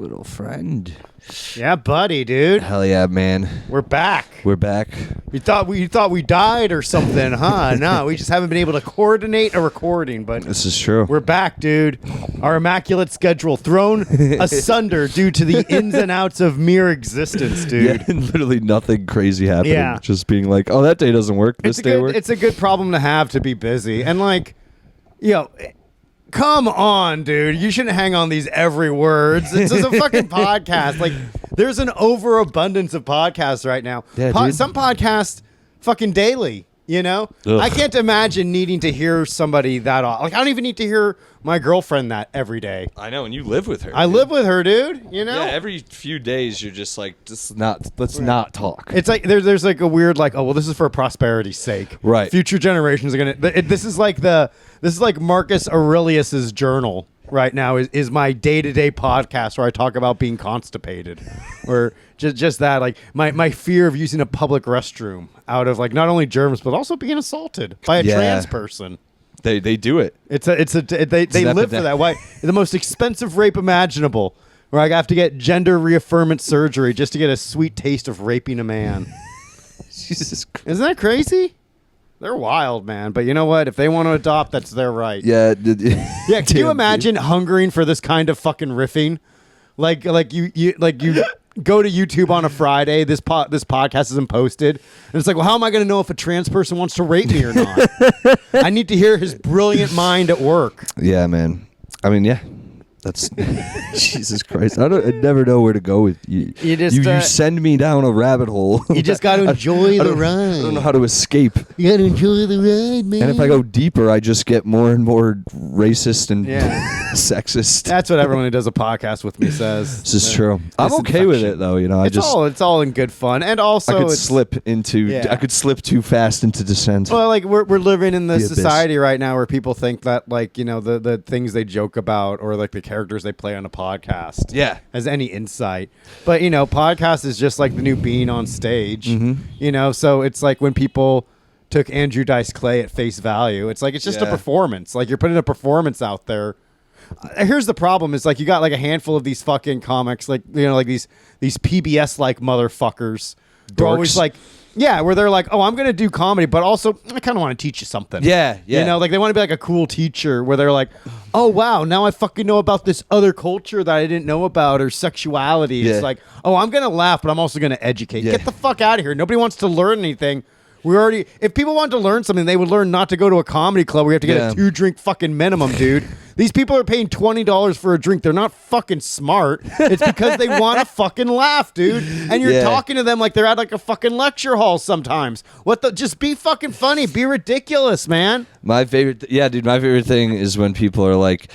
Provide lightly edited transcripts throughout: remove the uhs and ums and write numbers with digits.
little friend. Yeah, buddy, dude. Hell yeah, man. We're back. We're back. You thought we died or something, huh? No, we just haven't been able to coordinate a recording, but This is true. we're back, dude. Our immaculate schedule thrown asunder due to the ins and outs of mere existence, dude. Yeah, literally nothing crazy happening. Yeah. Just being like, oh, that day doesn't work. This day works. It's a good problem to have, to be busy. And like, come on, dude. You shouldn't hang on these every words. It's just a fucking podcast. Like, there's an overabundance of podcasts right now. Yeah, dude. Some podcasts fucking daily, you know? Ugh. I can't imagine needing to hear somebody that often. Like, I don't even need to hear my girlfriend that every day. I know, and you live with her. I live with her, dude, you know? Yeah, every few days you're just like, let's not talk. It's like there's like a weird like, oh well, this is for prosperity's sake. Right. Future generations are gonna. This is like Marcus Aurelius's journal right now. Is my day-to-day podcast where I talk about being constipated, or just that, like my fear of using a public restroom out of like not only germs but also being assaulted by a trans person. They do it. They live for that. Why? The most expensive rape imaginable. Where I have to get gender reaffirmance surgery just to get a sweet taste of raping a man. Jesus Christ. Isn't that crazy? They're wild, man. But you know what? If they want to adopt, that's their right. Yeah. Yeah. Can you imagine hungering for this kind of fucking riffing? Like you go to YouTube on a Friday. This podcast isn't posted, and it's like, well, how am I going to know if a trans person wants to rape me or not? I need to hear his brilliant mind at work. Yeah, man. I mean, yeah. That's Jesus Christ. I never know where to go with you. You send me down a rabbit hole. You just got to enjoy the ride. I don't know how to escape. You got to enjoy the ride, man. And if I go deeper, I just get more and more racist and sexist. That's what everyone who does a podcast with me says. This is true. I'm okay with it though. You know, it's all in good fun, and also I could slip too fast into descent. Well, like we're living in this society right now where people think that like the things they joke about or like the characters they play on a podcast has any insight. But podcast is just like the new being on stage. So it's like when people took Andrew Dice Clay at face value, it's like it's just a performance. Like you're putting a performance out there. Here's the problem: is like you got like a handful of these fucking comics, like like these PBS like motherfuckers. They're always like. Yeah, where they're like, oh, I'm going to do comedy, but also I kind of want to teach you something. Yeah. Like they want to be like a cool teacher where they're like, oh, wow, now I fucking know about this other culture that I didn't know about or sexuality. Yeah. It's like, oh, I'm going to laugh, but I'm also going to educate. Yeah. Get the fuck out of here. Nobody wants to learn anything. If people wanted to learn something, they would learn not to go to a comedy club where you have to get a 2-drink fucking minimum, dude. These people are paying $20 for a drink. They're not fucking smart. It's because they want to fucking laugh, dude. And you're talking to them like they're at like a fucking lecture hall sometimes. Just be fucking funny. Be ridiculous, man. My favorite thing is when people are like,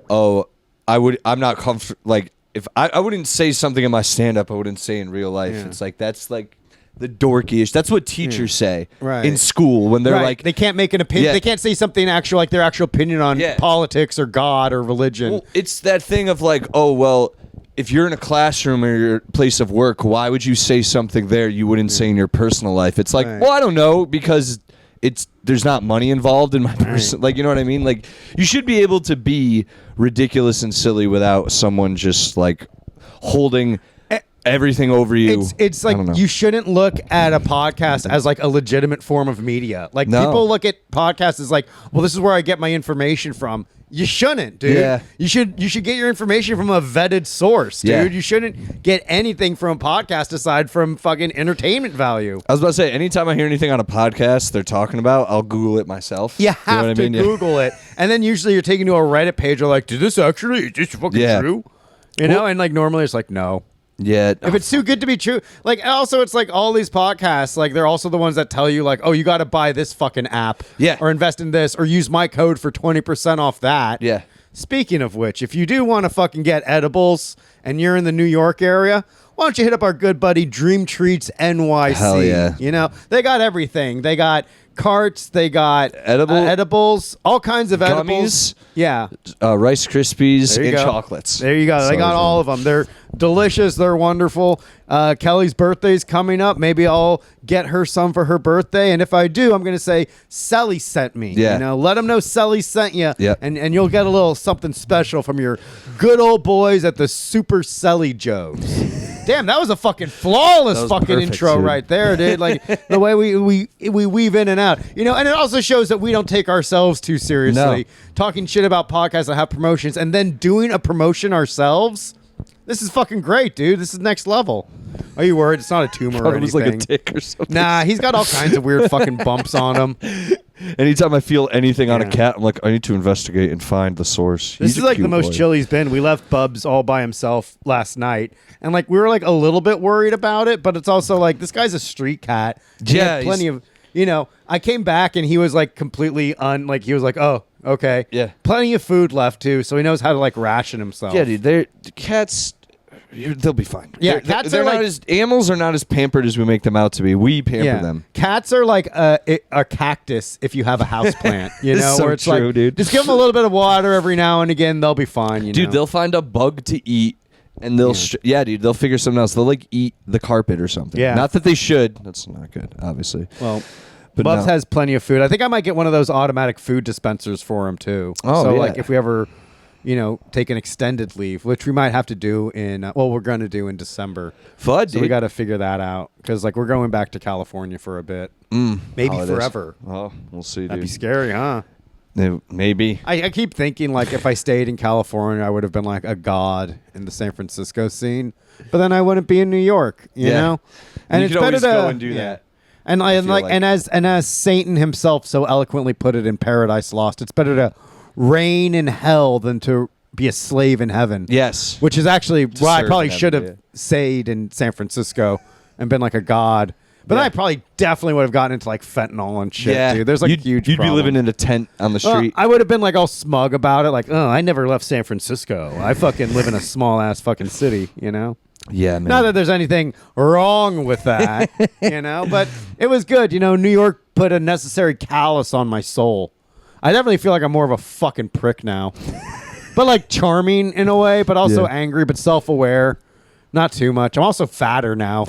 oh, I'm not comfortable. Like, if I wouldn't say something in my stand-up I wouldn't say in real life. Yeah. It's like, that's like the dorky-ish. That's what teachers say in school when they're like... They can't make an opinion. Yeah. They can't say something actual, like their actual opinion on politics or God or religion. Well, it's that thing of like, oh, well, if you're in a classroom or your place of work, why would you say something there you wouldn't say in your personal life? It's like, well, I don't know, because there's not money involved in my person. Like, you know what I mean? Like, you should be able to be ridiculous and silly without someone just like holding everything over you. It's like you shouldn't look at a podcast as like a legitimate form of media. Like people look at podcasts as like, well, this is where I get my information from. You shouldn't, dude. Yeah. You should get your information from a vetted source, dude. Yeah. You shouldn't get anything from a podcast aside from fucking entertainment value. I was about to say, anytime I hear anything on a podcast they're talking about, I'll Google it myself. You have to Google it. And then usually you're taken to a Reddit page or like, is this fucking true? And like normally it's like, no. Yeah. If it's too good to be true. Like, also, it's like all these podcasts, like, they're also the ones that tell you, like, oh, you got to buy this fucking app. Yeah. Or invest in this. Or use my code for 20% off that. Yeah. Speaking of which, if you do want to fucking get edibles and you're in the New York area, why don't you hit up our good buddy Dream Treats NYC? Hell yeah. They got everything. They got carts. They got edibles, all kinds of gummies, edibles. Yeah. Rice Krispies and chocolates. There you go. They got all of them. They're delicious. They're wonderful. Kelly's birthday's coming up. Maybe I'll get her some for her birthday. And if I do, I'm going to say Selli sent me. Yeah. You know, let them know Selli sent you. Yep. And you'll get a little something special from your good old boys at the Super Selli Joes. Damn, that was a fucking flawless fucking perfect, intro dude. Right there, dude. Like the way we weave in and out, you know. And it also shows that we don't take ourselves too seriously. No. Talking shit about podcasts that have promotions and then doing a promotion ourselves. This is fucking great, dude. This is next level. Are you worried? It's not a tumor or anything. It was like a tick or something. Nah, he's got all kinds of weird fucking bumps on him. Anytime I feel anything on a cat, I'm like, I need to investigate and find the source. This is like the most chill he's been. We left Bubs all by himself last night, and like we were like a little bit worried about it, but it's also like this guy's a street cat. Yeah, plenty of, you know. I came back and he was like completely like he was like, oh, okay, yeah, plenty of food left too, so he knows how to like ration himself. Yeah, dude, the cats. They'll be fine. Yeah, cats they're are like, not as animals are not as pampered as we make them out to be. We pamper them. Cats are like a cactus if you have a house plant. You know, so where it's true, like, dude. Just give them a little bit of water every now and again. They'll be fine. You dude, know? They'll find a bug to eat. And they'll, dude, they'll figure something else. They'll like eat the carpet or something. Yeah. Not that they should. That's not good, obviously. Well, but Bubs has plenty of food. I think I might get one of those automatic food dispensers for him too. Oh, so like if we ever, you know, take an extended leave, which we might have to do in, we're going to do in December. Fun, so dude. we got to figure that out because like we're going back to California for a bit. Maybe forever. Oh, we'll see, dude. That'd be scary, huh? Maybe. I keep thinking like if I stayed in California, I would have been like a god in the San Francisco scene, but then I wouldn't be in New York, you know. And it's better to go and do that. And as Satan himself so eloquently put it in Paradise Lost, it's better to reign in hell than to be a slave in heaven. Yes, which is actually why I probably should have stayed in San Francisco and been like a god. But then I probably definitely would have gotten into like fentanyl and shit, dude. There's like huge You'd be living in a tent on the street. I would have been like all smug about it, like, oh, I never left San Francisco. I fucking live in a small ass fucking city, you know? Yeah, man. Not that there's anything wrong with that, you know, but it was good. You know, New York put a necessary callus on my soul. I definitely feel like I'm more of a fucking prick now. But like charming in a way, but also angry, but self-aware. Not too much. I'm also fatter now.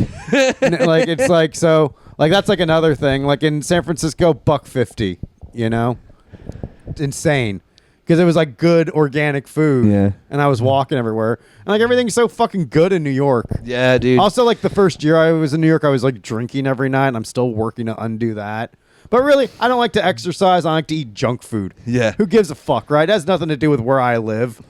Like it's like so like that's like another thing. Like in San Francisco, $1.50, you know? It's insane. Because it was like good organic food. Yeah. And I was walking everywhere. And like everything's so fucking good in New York. Yeah, dude. Also like the first year I was in New York, I was like drinking every night and I'm still working to undo that. But really, I don't like to exercise. I like to eat junk food. Yeah. Who gives a fuck, right? It has nothing to do with where I live.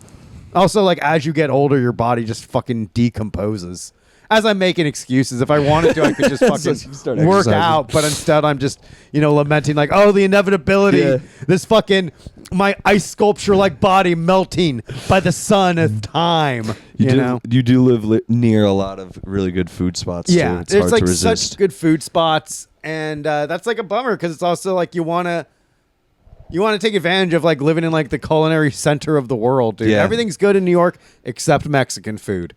Also, like, as you get older, your body just fucking decomposes. As I'm making excuses, if I wanted to, I could just fucking work out. But instead, I'm just, you know, lamenting like, oh, the inevitability. This fucking, my ice sculpture-like body melting by the sun of time. You know? You do live near a lot of really good food spots, too. Yeah, it's hard like to resist. Such good food spots. And that's like a bummer because it's also like you want to take advantage of like living in like the culinary center of the world, dude. Yeah. Everything's good in New York except Mexican food.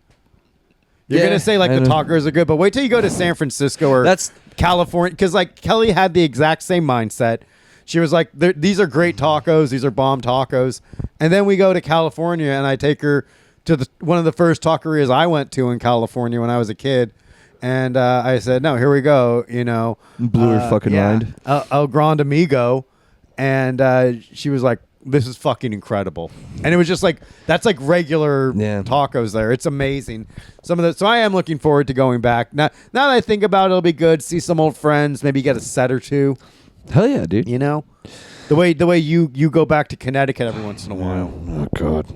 You're going to say like the tacos are good, but wait till you go to San Francisco or California because like Kelly had the exact same mindset. She was like, these are great tacos. These are bomb tacos. And then we go to California and I take her to one of the first taquerias I went to in California when I was a kid. And I said, no, here we go, you know. Blew her fucking mind. El Grande Amigo. And she was like, this is fucking incredible. And it was just like, that's like regular tacos there. It's amazing. So I am looking forward to going back. Now that I think about it, it'll be good. See some old friends, maybe get a set or two. Hell yeah, dude. You know? The way you go back to Connecticut every once in a while. Oh, God.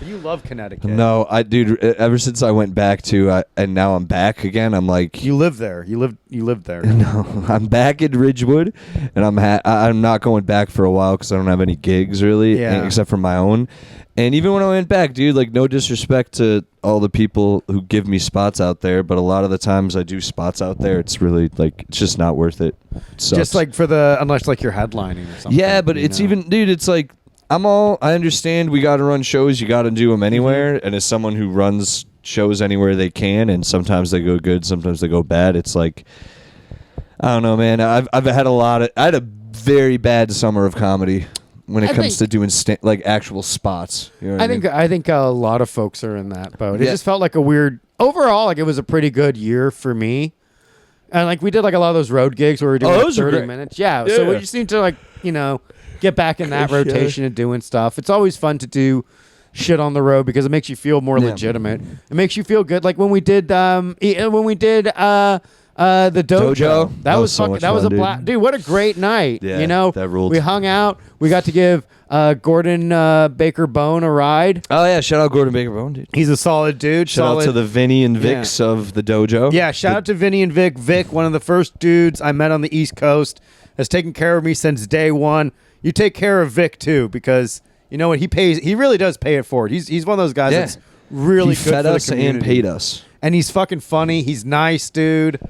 You love Connecticut. No, dude, ever since I went back and now I'm back again, I'm like... You live there. You lived there. No, I'm back in Ridgewood, and I'm not going back for a while because I don't have any gigs, really, except for my own. And even when I went back, dude, like, no disrespect to all the people who give me spots out there, but a lot of the times I do spots out there, it's really, like, it's just not worth it. It sucks. Just, like, unless, like, you're headlining or something. Yeah, but it's even... Dude, it's like... I understand we got to run shows. You got to do them anywhere. And as someone who runs shows anywhere they can, and sometimes they go good, sometimes they go bad. It's like, I don't know, man. I had a very bad summer of comedy when it comes to doing like actual spots. You know I think a lot of folks are in that boat. It just felt like a weird overall. Like it was a pretty good year for me, and like we did like a lot of those road gigs where we were doing like 30 minutes. Yeah, so we just need to like get back in that rotation and doing stuff. It's always fun to do shit on the road because it makes you feel more legitimate. It makes you feel good. Like when we did the dojo. That was so fucking. That was a blast, dude. What a great night. Yeah, that ruled. We hung out. We got to give Gordon Baker Bone a ride. Oh yeah, shout out Gordon Baker Bone, dude. He's a solid dude. Shout out to the Vinny and Vics of the dojo. Yeah, shout out to Vinny and Vic. Vic, one of the first dudes I met on the East Coast, has taken care of me since day one. You take care of Vic too, because you know what, he pays. He really does pay it forward. He's one of those guys that's really he good fed for us the community. and paid us. And he's fucking funny. He's nice, dude.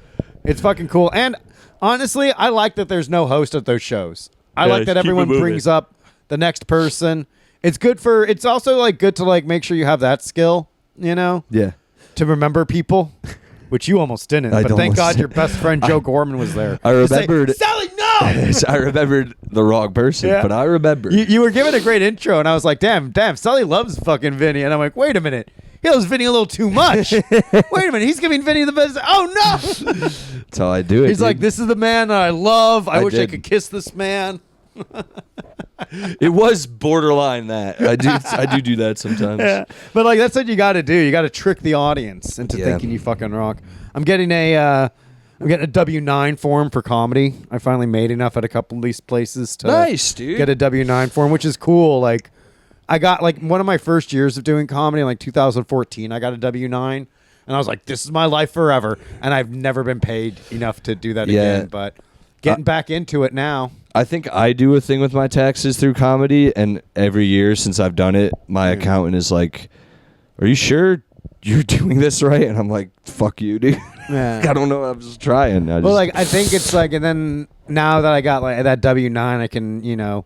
It's fucking cool. And honestly, I like that there's no host at those shows. I like that everyone brings up the next person. It's good for. It's also like good to like make sure you have that skill. Yeah. To remember people. Which you almost didn't, but thank God your best friend Joe Gorman was there. I remembered. Selli, no! I remembered the wrong person, but I remember. You were giving a great intro, and I was like, damn, Selli loves fucking Vinny. And I'm like, wait a minute. He loves Vinny a little too much. Wait a minute. He's giving Vinny the best. Oh, no! That's how I do it. He's like, this is the man that I love. I wish I could kiss this man. It was borderline that. I do that sometimes. Yeah. But like that's what you got to do. You got to trick the audience into thinking you fucking rock. I'm getting a W-9 form for comedy. I finally made enough at a couple of these places to get a W-9 form, which is cool. Like I got like one of my first years of doing comedy in like 2014. I got a W-9 and I was like, this is my life forever. And I've never been paid enough to do that again. But getting back into it now. I think I do a thing with my taxes through comedy, and every year since I've done it, my accountant is like, "Are you sure you're doing this right?" And I'm like, "Fuck you, dude. I don't know. I'm just trying." I think it's like, and then now that I got like that W-9, I can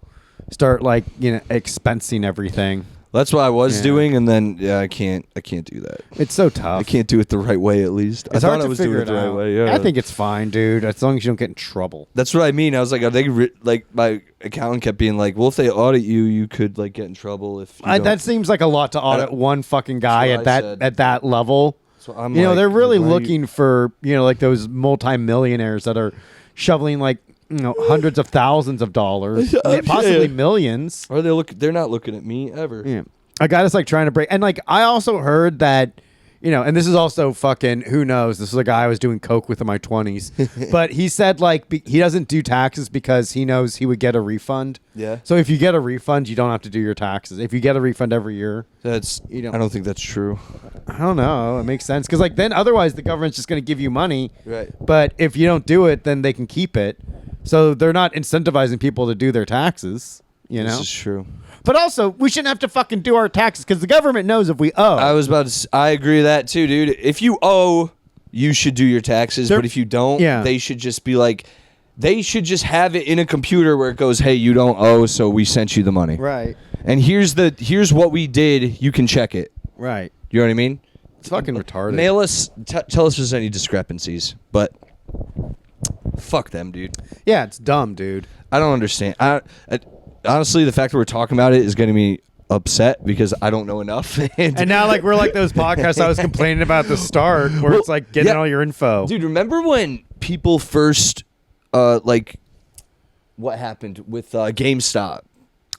start like expensing everything. That's what I was doing, and then I can't do that. It's so tough. I can't do it the right way. At least it's hard to figure it out. Right way. Yeah. I think it's fine, dude. As long as you don't get in trouble. That's what I mean. I was like, are they like my accountant kept being like, well, if they audit you, you could like get in trouble if. That seems like a lot to audit one fucking guy at that level. So I'm they're really looking for like those multimillionaires that are shoveling like hundreds of thousands of dollars, possibly millions. Or they're not looking at me ever. Yeah. A guy that's like trying to break, and like I also heard that, and this is also fucking who knows. This is a guy I was doing coke with in my 20s, but he said like he doesn't do taxes because he knows he would get a refund. Yeah. So if you get a refund, you don't have to do your taxes. If you get a refund every year, I don't think that's true. I don't know. It makes sense because like then otherwise the government's just going to give you money. Right. But if you don't do it, then they can keep it. So they're not incentivizing people to do their taxes. This is true. But also, we shouldn't have to fucking do our taxes because the government knows if we owe. I agree with that too, dude. If you owe, you should do your taxes. But if you don't, they should just be like, they should just have it in a computer where it goes, hey, you don't owe, so we sent you the money. Right. And here's what we did. You can check it. Right. You know what I mean? It's fucking retarded. Mail us, tell us if there's any discrepancies. But fuck them, dude. Yeah, it's dumb, dude. I don't understand. Honestly, the fact that we're talking about it is getting me upset because I don't know enough. And now, like, we're like those podcasts I was complaining about at the start where it's like getting all your info. Dude, remember when people first, what happened with GameStop?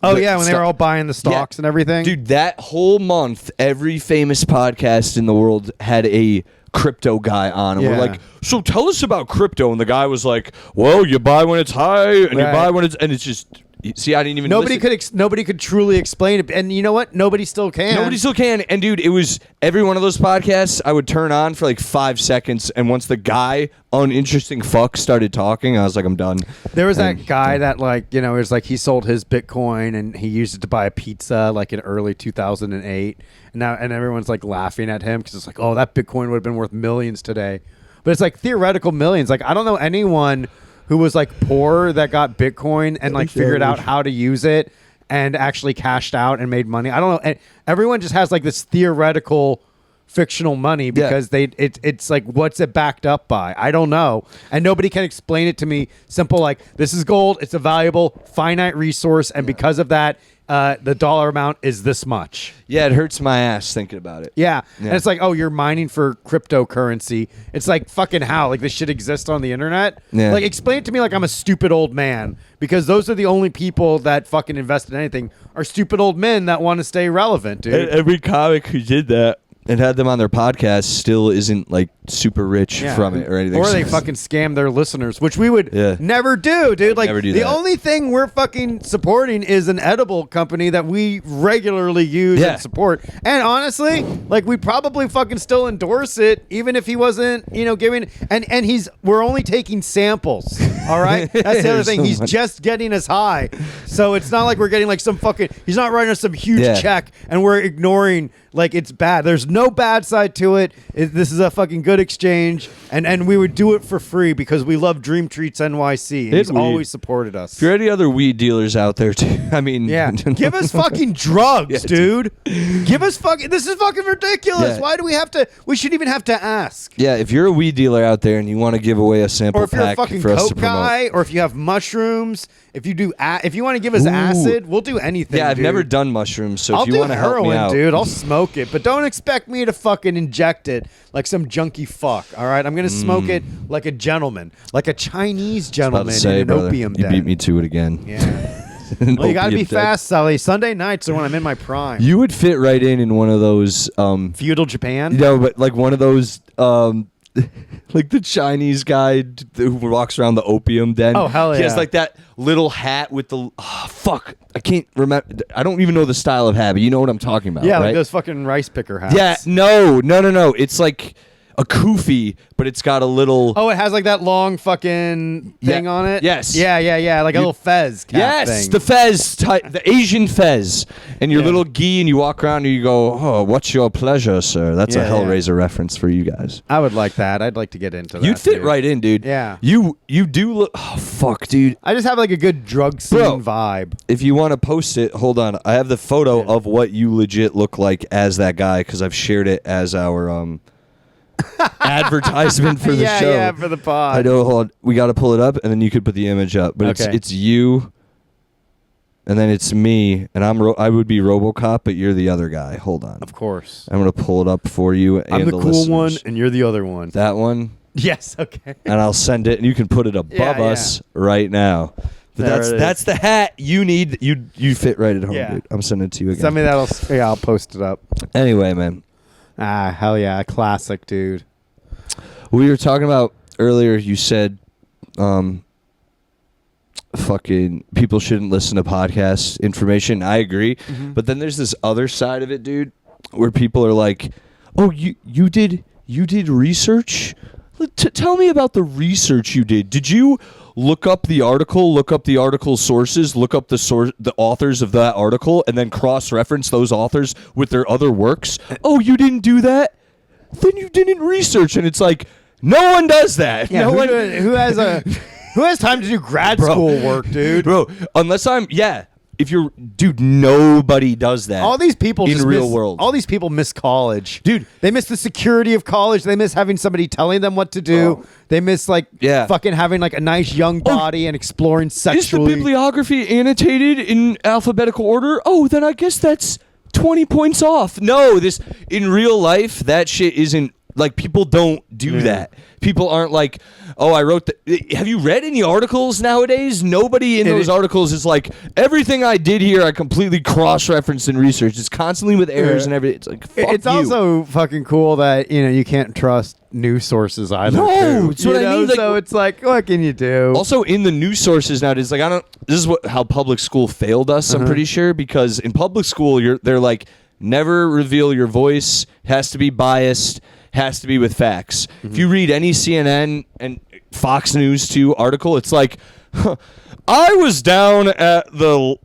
Oh, yeah, when they were all buying the stocks and everything. Dude, that whole month, every famous podcast in the world had a crypto guy on, and we're like, so tell us about crypto. And the guy was like, well, you buy when it's high, and you buy when it's just. See, I didn't even. Nobody could truly explain it, and you know what? Nobody still can. And dude, it was every one of those podcasts I would turn on for like 5 seconds, and once the guy, uninteresting fuck, started talking, I was like, I'm done. There was that guy that it was like he sold his Bitcoin and he used it to buy a pizza like in early 2008, and everyone's like laughing at him because it's like, oh, that Bitcoin would have been worth millions today, but it's like theoretical millions. Like I don't know anyone who was like poor that got Bitcoin and like figured out how to use it and actually cashed out and made money. I don't know. And everyone just has like this theoretical fictional money because it's like, what's it backed up by? I don't know. And nobody can explain it to me. Simple, like, this is gold. It's a valuable, finite resource. And because of that, the dollar amount is this much. Yeah, it hurts my ass thinking about it. Yeah. And it's like, oh, you're mining for cryptocurrency. It's like, fucking how? Like, this shit exists on the internet? Yeah. Like, explain it to me like I'm a stupid old man, because those are the only people that fucking invest in anything are stupid old men that want to stay relevant, dude. And every comic who did that and had them on their podcast still isn't like super rich from it or anything. Or they fucking scam their listeners, which we would never do, dude. Like, never do the that. only thing we're fucking supporting is an edible company that we regularly use and support. And honestly, like, we probably fucking still endorse it, even if he wasn't, giving. And we're only taking samples. All right, that's the other thing. He's just getting us high, so it's not like we're getting like some fucking. He's not writing us some huge check, and we're ignoring like it's bad. There's no bad side to it. This is a fucking good exchange, and we would do it for free because we love Dream Treats NYC. And he's always supported us. If you're any other weed dealers out there, too, I mean, give us fucking drugs, dude. Give us fucking. This is fucking ridiculous. Yeah. Why do we have to? We shouldn't even have to ask. Yeah, if you're a weed dealer out there and you want to give away a sample or if you're a pack fucking for us coke to promote, guy, or if you have mushrooms, if you want to give us acid, we'll do anything. Yeah, I've dude. never done mushrooms, so I'll if you want to help me out, dude, I'll smoke it, but don't expect me to fucking inject it like some junky fuck. All right, I'm gonna smoke it like a gentleman, like a Chinese gentleman in an opium den. You beat me to it again. Yeah. Well, you gotta be fast, Selli. Sunday nights are when I'm in my prime. You would fit right in one of those feudal Japan. But like one of those like the Chinese guy who walks around the opium den. Oh, hell yeah. He has like that little hat with the I can't remember. I don't even know the style of hat, but you know what I'm talking about. Yeah, right? like those fucking rice picker hats. Yeah, no. It's like a kufi, but it's got a little. Oh, it has like that long fucking thing on it. Yes. Yeah. Like a little fez cap thing. The fez type, the Asian fez, and your little gi, and you walk around and you go, "Oh, what's your pleasure, sir?" That's a Hellraiser reference for you guys. I would like that. I'd like to get into that. You'd fit right in, dude. Yeah. You do look. Oh fuck, dude. I just have like a good drug scene vibe. If you want to post it, hold on. I have the photo of what you legit look like as that guy because I've shared it as our advertisement for the show. Yeah, for the pod. I know. Hold on. We got to pull it up, and then you could put the image up. But it's you, and then it's me, and I would be RoboCop, but you're the other guy. Hold on. Of course. I'm gonna pull it up for you. I'm and the cool listeners. one, and you're the other one. That one. Yes. Okay. And I'll send it, and you can put it above us right now. But that's the hat you need. You fit right at home, dude. I'm sending it to you again. Send me that. I'll post it up. Anyway, man. Ah, hell yeah, classic, dude. We were talking about earlier. You said, fucking people shouldn't listen to podcast information. I agree, but then there's this other side of it, dude, where people are like, "Oh, you did research? Tell me about the research you did. Did you look up the article? Look up the article's sources? Look up the authors of that article, and then cross-reference those authors with their other works? Oh, you didn't do that? Then you didn't research." And it's like, no one does that. Yeah, who has time to do grad school work, dude? Bro, nobody does that. All these people in real world. All these people miss college, dude. They miss the security of college. They miss having somebody telling them what to do. They miss fucking having like a nice young body and exploring sexually. Is the bibliography annotated in alphabetical order? Oh, then I guess that's 20 points off. No, in real life, that shit isn't. Like, people don't do that. People aren't like, oh, I wrote have you read any articles nowadays? Nobody in those articles is like, everything I did here, I completely cross-referenced and researched. It's constantly with errors and everything. It's like, fuck It's also fucking cool that, you can't trust news sources either. No, it's what I mean. So it's like, what can you do? Also, in the news sources nowadays, like, this is how public school failed us, I'm pretty sure, because in public school, they're like, never reveal your voice, has to be biased, has to be with facts. If you read any CNN and Fox News 2 article, it's like, I was down at the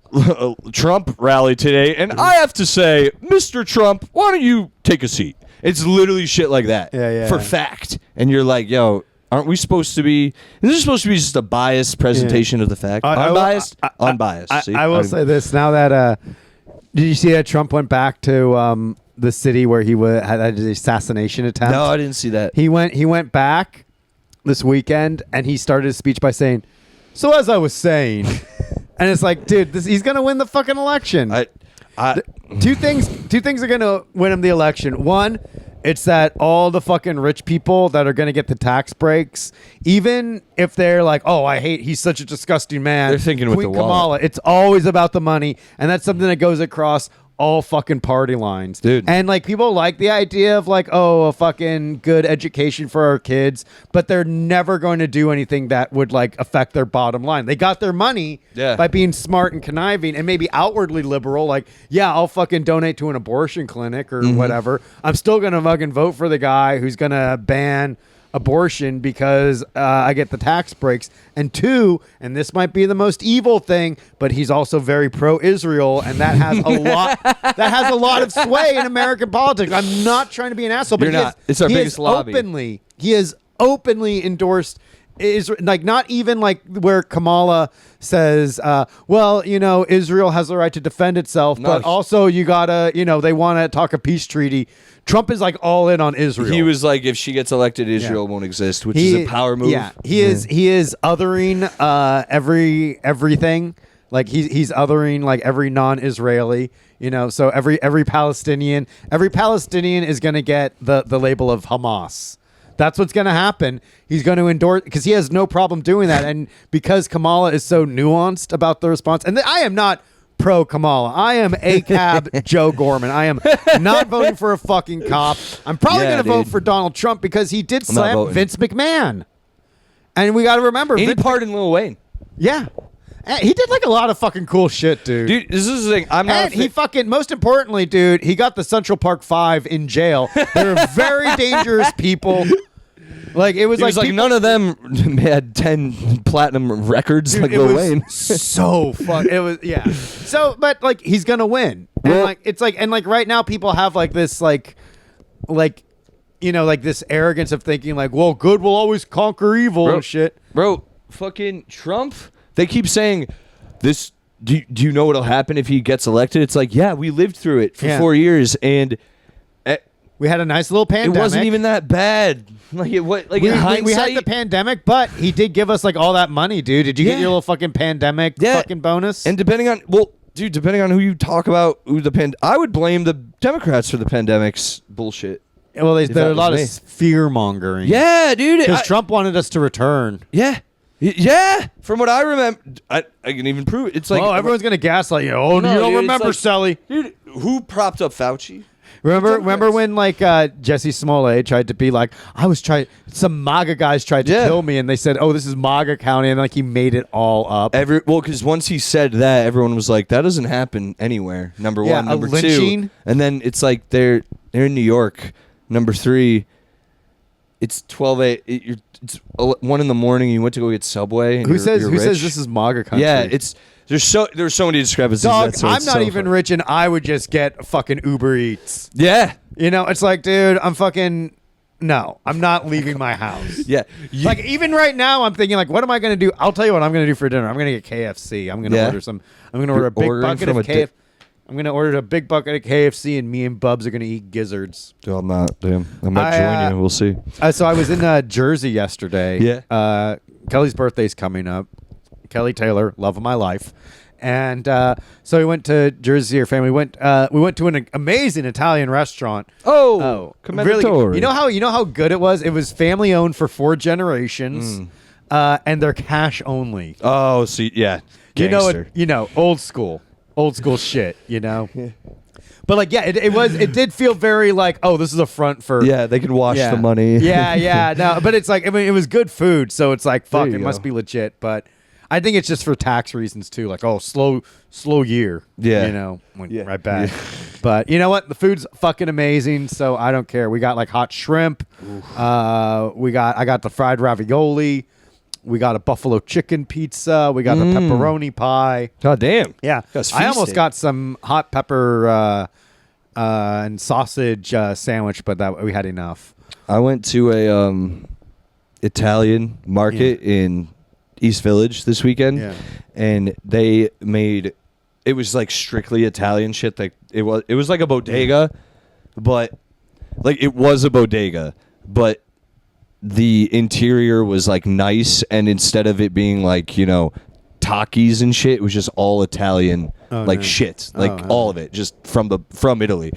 Trump rally today, and I have to say, Mr. Trump, why don't you take a seat? It's literally shit like that for fact. And you're like, yo, aren't we supposed to be... This is supposed to be just a biased presentation of the fact. Unbiased? Unbiased. I will say this. Now that... did you see that Trump went back to the city where he had the assassination attempt. No, I didn't see that. He went back this weekend and he started his speech by saying, "So as I was saying," and it's like, dude, he's gonna win the fucking election. Two things are gonna win him the election. One, it's that all the fucking rich people that are gonna get the tax breaks, even if they're like, "Oh, he's such a disgusting man." They're thinking with the wallet. Kamala. It's always about the money, and that's something that goes across all fucking party lines, dude. And like people like the idea of like, oh, a fucking good education for our kids, but they're never going to do anything that would like affect their bottom line. They got their money by being smart and conniving and maybe outwardly liberal, like, yeah, I'll fucking donate to an abortion clinic or whatever. I'm still gonna fucking vote for the guy who's gonna ban abortion because I get the tax breaks. And two, and this might be the most evil thing, but he's also very pro-Israel, and that has a lot of sway in American politics. I'm not trying to be an asshole, but it's our biggest lobby. He has openly endorsed Israel, like not even like where Kamala says, well, you know, Israel has the right to defend itself, but also you gotta, you know, they want to talk a peace treaty. Trump is like all in on Israel. He was like, if she gets elected, Israel won't exist, which is a power move. Yeah, he is othering everything. Like he's othering like every non-Israeli. You know, so every Palestinian is going to get the label of Hamas. That's what's going to happen. He's going to endorse because he has no problem doing that, and because Kamala is so nuanced about the response. And I am not pro Kamala. I am ACAB Joe Gorman. I am not voting for a fucking cop. I'm probably going to vote for Donald Trump because he did slam Vince McMahon. And we got to remember, he pardoned Lil Wayne. Yeah. And he did like a lot of fucking cool shit, dude. Dude, this is the thing. He fucking, most importantly, dude, he got the Central Park 5 in jail. They're very dangerous people. Like it was like people, none of them had 10 platinum records, dude, like Lil Wayne. So fun. It was So, but like he's gonna win, and like it's like, and like right now people have like this like you know, like this arrogance of thinking like, well, good will always conquer evil and shit. Bro, fucking Trump. They keep saying this. Do you know what'll happen if he gets elected? It's like, yeah, we lived through it for 4 years, and we had a nice little pandemic. It wasn't even that bad. Like in hindsight, we had the pandemic, but he did give us like all that money, dude. Did you get your little fucking pandemic fucking bonus? And depending on who you talk about, I would blame the Democrats for the pandemic's bullshit. Well, there's a lot of fear mongering. Yeah, dude. Because Trump wanted us to return. Yeah. Yeah, from what I remember, I can even prove it. It's like, everyone's gonna gaslight you. Oh, no, you don't remember, Selli? Dude, who propped up Fauci? Remember when like Jesse Smollett tried to be like, some MAGA guys tried to kill me, and they said, oh, this is MAGA County, and like he made it all up. Because once he said that, everyone was like, that doesn't happen anywhere. Number one, number two, and then it's like they're in New York. Number three, it's 12:08. It's 1 in the morning. You went to go get Subway. And who says this is MAGA country? Yeah, there's so many discrepancies. Dog, I'm not even rich, and I would just get fucking Uber Eats. Yeah, you know, it's like, dude, I'm not leaving my house. Yeah, like even right now, I'm thinking like, what am I gonna do? I'll tell you what I'm gonna do for dinner. I'm gonna get KFC. I'm gonna order a big bucket of KFC. I'm going to order a big bucket of KFC, and me and Bubs are going to eat gizzards. Oh, I'm not joining you. We'll see. So I was in Jersey yesterday. Yeah. Kelly's birthday's coming up. Kelly Taylor, love of my life. And so we went to Jersey. Our family went. We went to an amazing Italian restaurant. Oh, really? You know how good it was? It was family owned for 4 generations, and they're cash only. Oh, see, yeah. Gangster. Old school shit, you know. But like, yeah, it did feel very like, oh, this is a front for they could wash the money. No, but it's like, I mean, it was good food, so it's like, fuck, it must be legit. But I think it's just for tax reasons too, like, oh, slow year, you know, right back. Yeah. But you know what, the food's fucking amazing, so I don't care. We got like hot shrimp, I got the fried ravioli. We got a buffalo chicken pizza. We got the pepperoni pie. God damn. Yeah. I almost got some hot pepper and sausage sandwich, but that we had enough. I went to a Italian market in East Village this weekend, and they made it was like strictly Italian shit. Like it was like a bodega, but like it was a bodega, but the interior was like nice, and instead of it being like, you know, Takis and shit, it was just all Italian, shit, like all of it, just from Italy.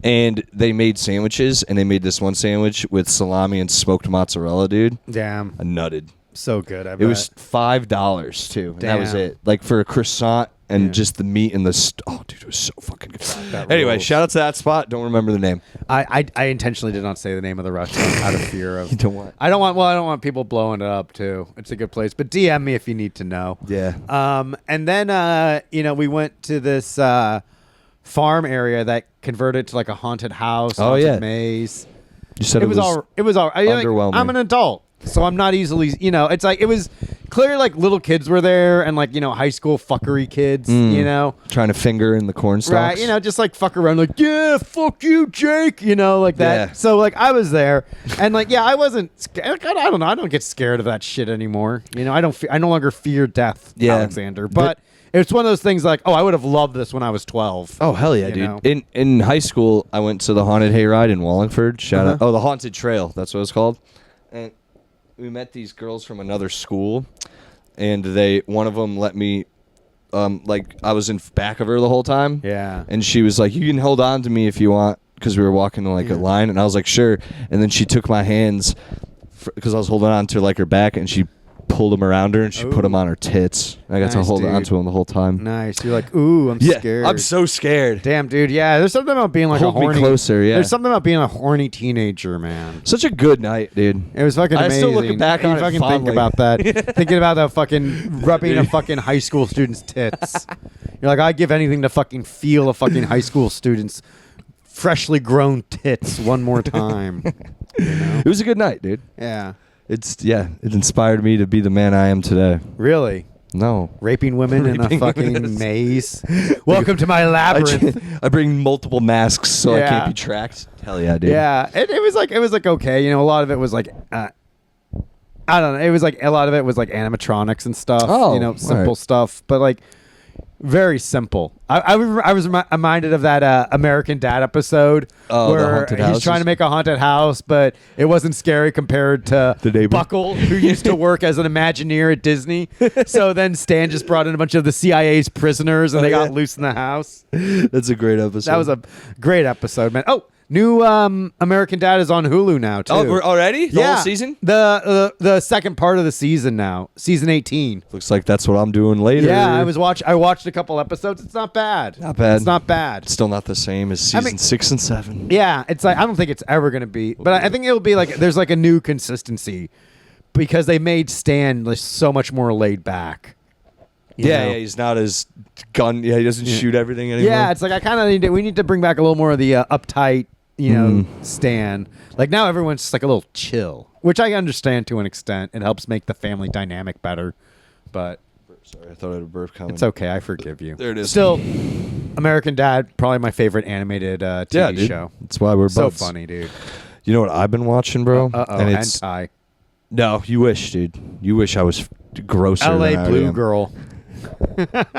And they made sandwiches, and they made this one sandwich with salami and smoked mozzarella, dude. Damn, I nutted. So good. I bet. It was $5 too, and that was it. Like for a croissant and just the meat and the oh, dude, it was so fucking good. Anyway, shout out to that spot. Don't remember the name. I intentionally did not say the name of the restaurant out of fear of. You don't want. I don't want people blowing it up too. It's a good place, but DM me if you need to know. Yeah. And then we went to this farm area that converted to like a haunted house. Haunted maze. You said it was all. underwhelming. I'm an adult. So I'm not easily, it's like, it was clearly like little kids were there and like, high school fuckery kids, Trying to finger in the corn stalks. Right, just like fuck around like, yeah, fuck you, Jake, like that. Yeah. So like I was there and like, yeah, I wasn't scared. I don't know. I don't get scared of that shit anymore. I no longer fear death, Alexander. But it's one of those things like, oh, I would have loved this when I was 12. Oh, hell yeah, dude. In high school, I went to the Haunted Hayride in Wallingford. Shout out. Oh, the Haunted Trail. That's what it's called. And we met these girls from another school, and one of them let me, I was in back of her the whole time. Yeah. And she was like, you can hold on to me if you want, because we were walking in like a line, and I was like, sure. And then she took my hands, because I was holding on to like her back, and she pulled them around her and she put them on her tits. I got to hold on to them the whole time. Nice. You're like, ooh, I'm scared. I'm so scared. Damn, dude. Yeah, there's something about being like hold a horny. Me closer. Yeah. There's something about being a horny teenager, man. Such a good night, dude. It was fucking amazing. I still looking back on it fucking fondly. Think about that. Thinking about that fucking rubbing a fucking high school student's tits. You're like, I'd give anything to fucking feel a fucking high school student's freshly grown tits one more time. It was a good night, dude. Yeah. It inspired me to be the man I am today. Really? No. Raping women in a fucking maze. Welcome to my labyrinth. I bring multiple masks so I can't be tracked. Hell yeah, dude. Yeah. It was like okay. A lot of it was like I don't know. It was like a lot of it was like animatronics and stuff. Oh, simple stuff. But like very simple. I was reminded of that American Dad episode where he's trying to make a haunted house, but it wasn't scary compared to Buckle, who used to work as an Imagineer at Disney. So then Stan just brought in a bunch of the CIA's prisoners, and they got loose in the house. That's a great episode. That was a great episode, man. Oh, new American Dad is on Hulu now too. Oh, we're already? The whole season? The second part of the season now, season 18. Looks like that's what I'm doing later. Yeah, I watched a couple episodes. It's not bad. Not bad. It's not bad. Still not the same as season 6 and 7. Yeah, it's like I don't think it's ever gonna be, but I think it'll be like there's like a new consistency because they made Stan like so much more laid back. Yeah, he's not as gun. Yeah, he doesn't shoot everything anymore. Yeah, it's like I kind of we need to bring back a little more of the uptight. Stan. Like now everyone's just like a little chill, which I understand to an extent. It helps make the family dynamic better. But sorry, I thought I had a burp coming. It's okay. I forgive you. There it is. Still, American Dad, probably my favorite animated TV show. That's why we're so buds. funny, dude. You know what I've been watching, bro? And it's hentai. No, you wish, dude. You wish I was grosser. LA Blue Girl.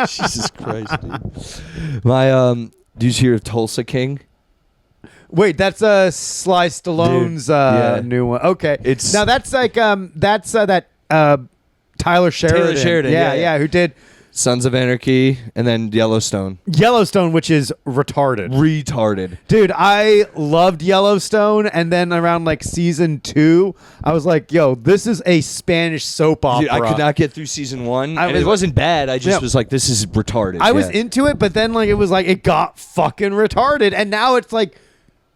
Jesus Christ, dude. My do you hear of Tulsa King? Wait, that's Sly Stallone's new one. Okay, now that's like that Tyler Sheridan. Taylor Sheridan, yeah, who did Sons of Anarchy and then Yellowstone. Yellowstone, which is retarded. Dude, I loved Yellowstone, and then around like season 2, I was like, yo, this is a Spanish soap opera. Dude, I could not get through season 1, and it wasn't bad. I just was like, this is retarded. I was into it, but then like it was like it got fucking retarded, and now it's like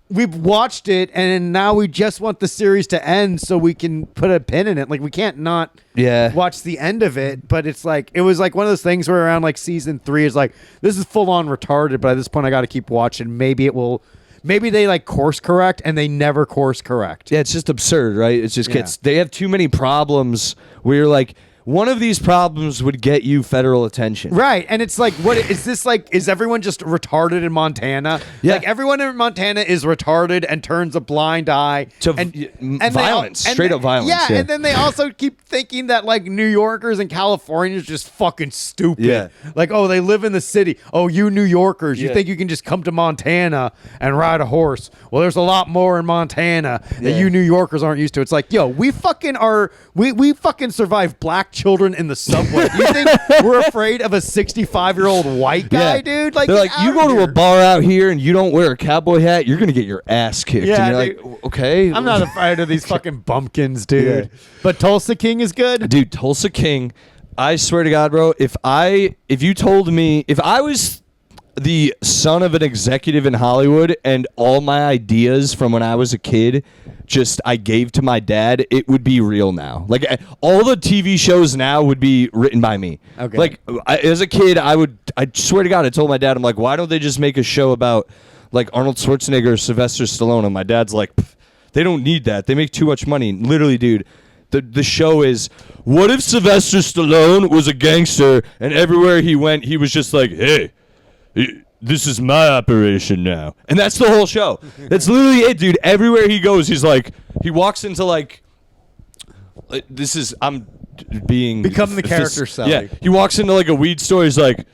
we've watched it, and now we just want the series to end so we can put a pin in it. Like we can't not watch the end of it, but it's like it was like one of those things where around like season 3 is like this is full on retarded, but at this point I got to keep watching. Maybe they like course correct, and they never course correct. Yeah, it's just absurd, right? It just gets they have too many problems where you're like, one of these problems would get you federal attention. Right. And it's like, what is this like? Is everyone just retarded in Montana? Yeah. Like everyone in Montana is retarded and turns a blind eye To and violence, straight up violence. Yeah, and then they also keep thinking that like New Yorkers and Californians are just fucking stupid. Yeah. Like, oh, they live in the city. Oh, you New Yorkers, you Yeah. think you can just come to Montana and ride a horse? Well, there's a lot more in Montana that you New Yorkers aren't used to. It's like, yo, we fucking survive black children in the subway. You think we're afraid of a 65-year-old white guy, dude? Like, they're like, you go to a bar out here and you don't wear a cowboy hat, you're gonna get your ass kicked. Yeah, and you're dude. like, okay, I'm not afraid of these fucking bumpkins, dude. Yeah. But Tulsa King is good. Dude, Tulsa King. I swear to God, bro. If you told me if I was the son of an executive in Hollywood and all my ideas from when I was a kid I gave to my dad, it would be real now. Like all the TV shows now would be written by me. Okay. Like as a kid, I swear to God, I told my dad, I'm like, why don't they just make a show about like Arnold Schwarzenegger or Sylvester Stallone? And my dad's like, they don't need that. They make too much money. Literally, dude. The show is, what if Sylvester Stallone was a gangster and everywhere he went, he was just like, hey, this is my operation now. And that's the whole show. That's literally it, dude. Everywhere he goes, he's like, he walks into like, I'm being. Become the character, Selli. Yeah. He walks into like a weed store, he's like,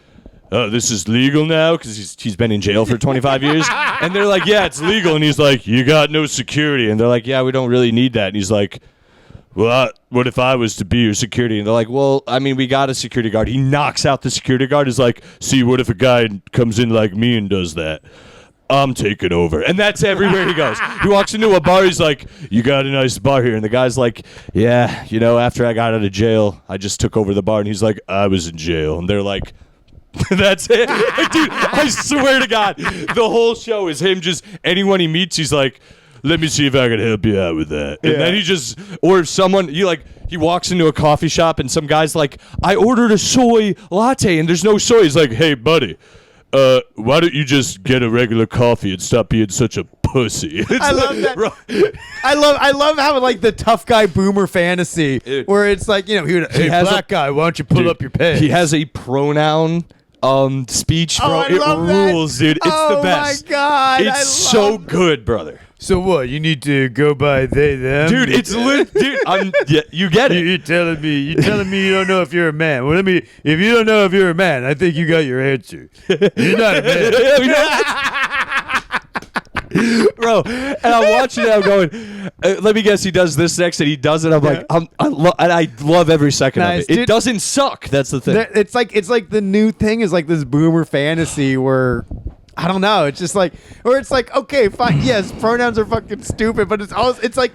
oh, this is legal now? Because he's been in jail for 25 years. And they're like, yeah, it's legal. And he's like, you got no security. And they're like, yeah, we don't really need that. And he's like, well, what if I was to be your security? And they're like, well, I mean, we got a security guard. He knocks out the security guard. He's like, see, what if a guy comes in like me and does that? I'm taking over. And that's everywhere he goes. He walks into a bar. He's like, you got a nice bar here. And the guy's like, yeah, after I got out of jail, I just took over the bar. And he's like, I was in jail. And they're like, that's it. Dude, I swear to God, the whole show is him just, anyone he meets, he's like, let me see if I can help you out with that. And then or if someone, he walks into a coffee shop and some guy's like, I ordered a soy latte and there's no soy. He's like, hey, buddy, why don't you just get a regular coffee and stop being such a pussy? I love that. I love how like the tough guy boomer fantasy where it's like, hey, black guy, why don't you pull up your pants? He has a pronoun speech, bro. I love rules, that. dude. It's the best. Oh my God. It's so good, brother. So what? You need to go by they them, dude. It's lit, dude. You get it. You're telling me you don't know if you're a man. Well, if you don't know if you're a man, I think you got your answer. You're not a man. Bro, and I'm watching it, I'm going, let me guess he does this next, and he does it. I'm like, I love every second of it. It doesn't suck. That's the thing. It's like the new thing is like this boomer fantasy where, I don't know, it's just like, or it's like, okay, fine, yes, pronouns are fucking stupid, but it's like,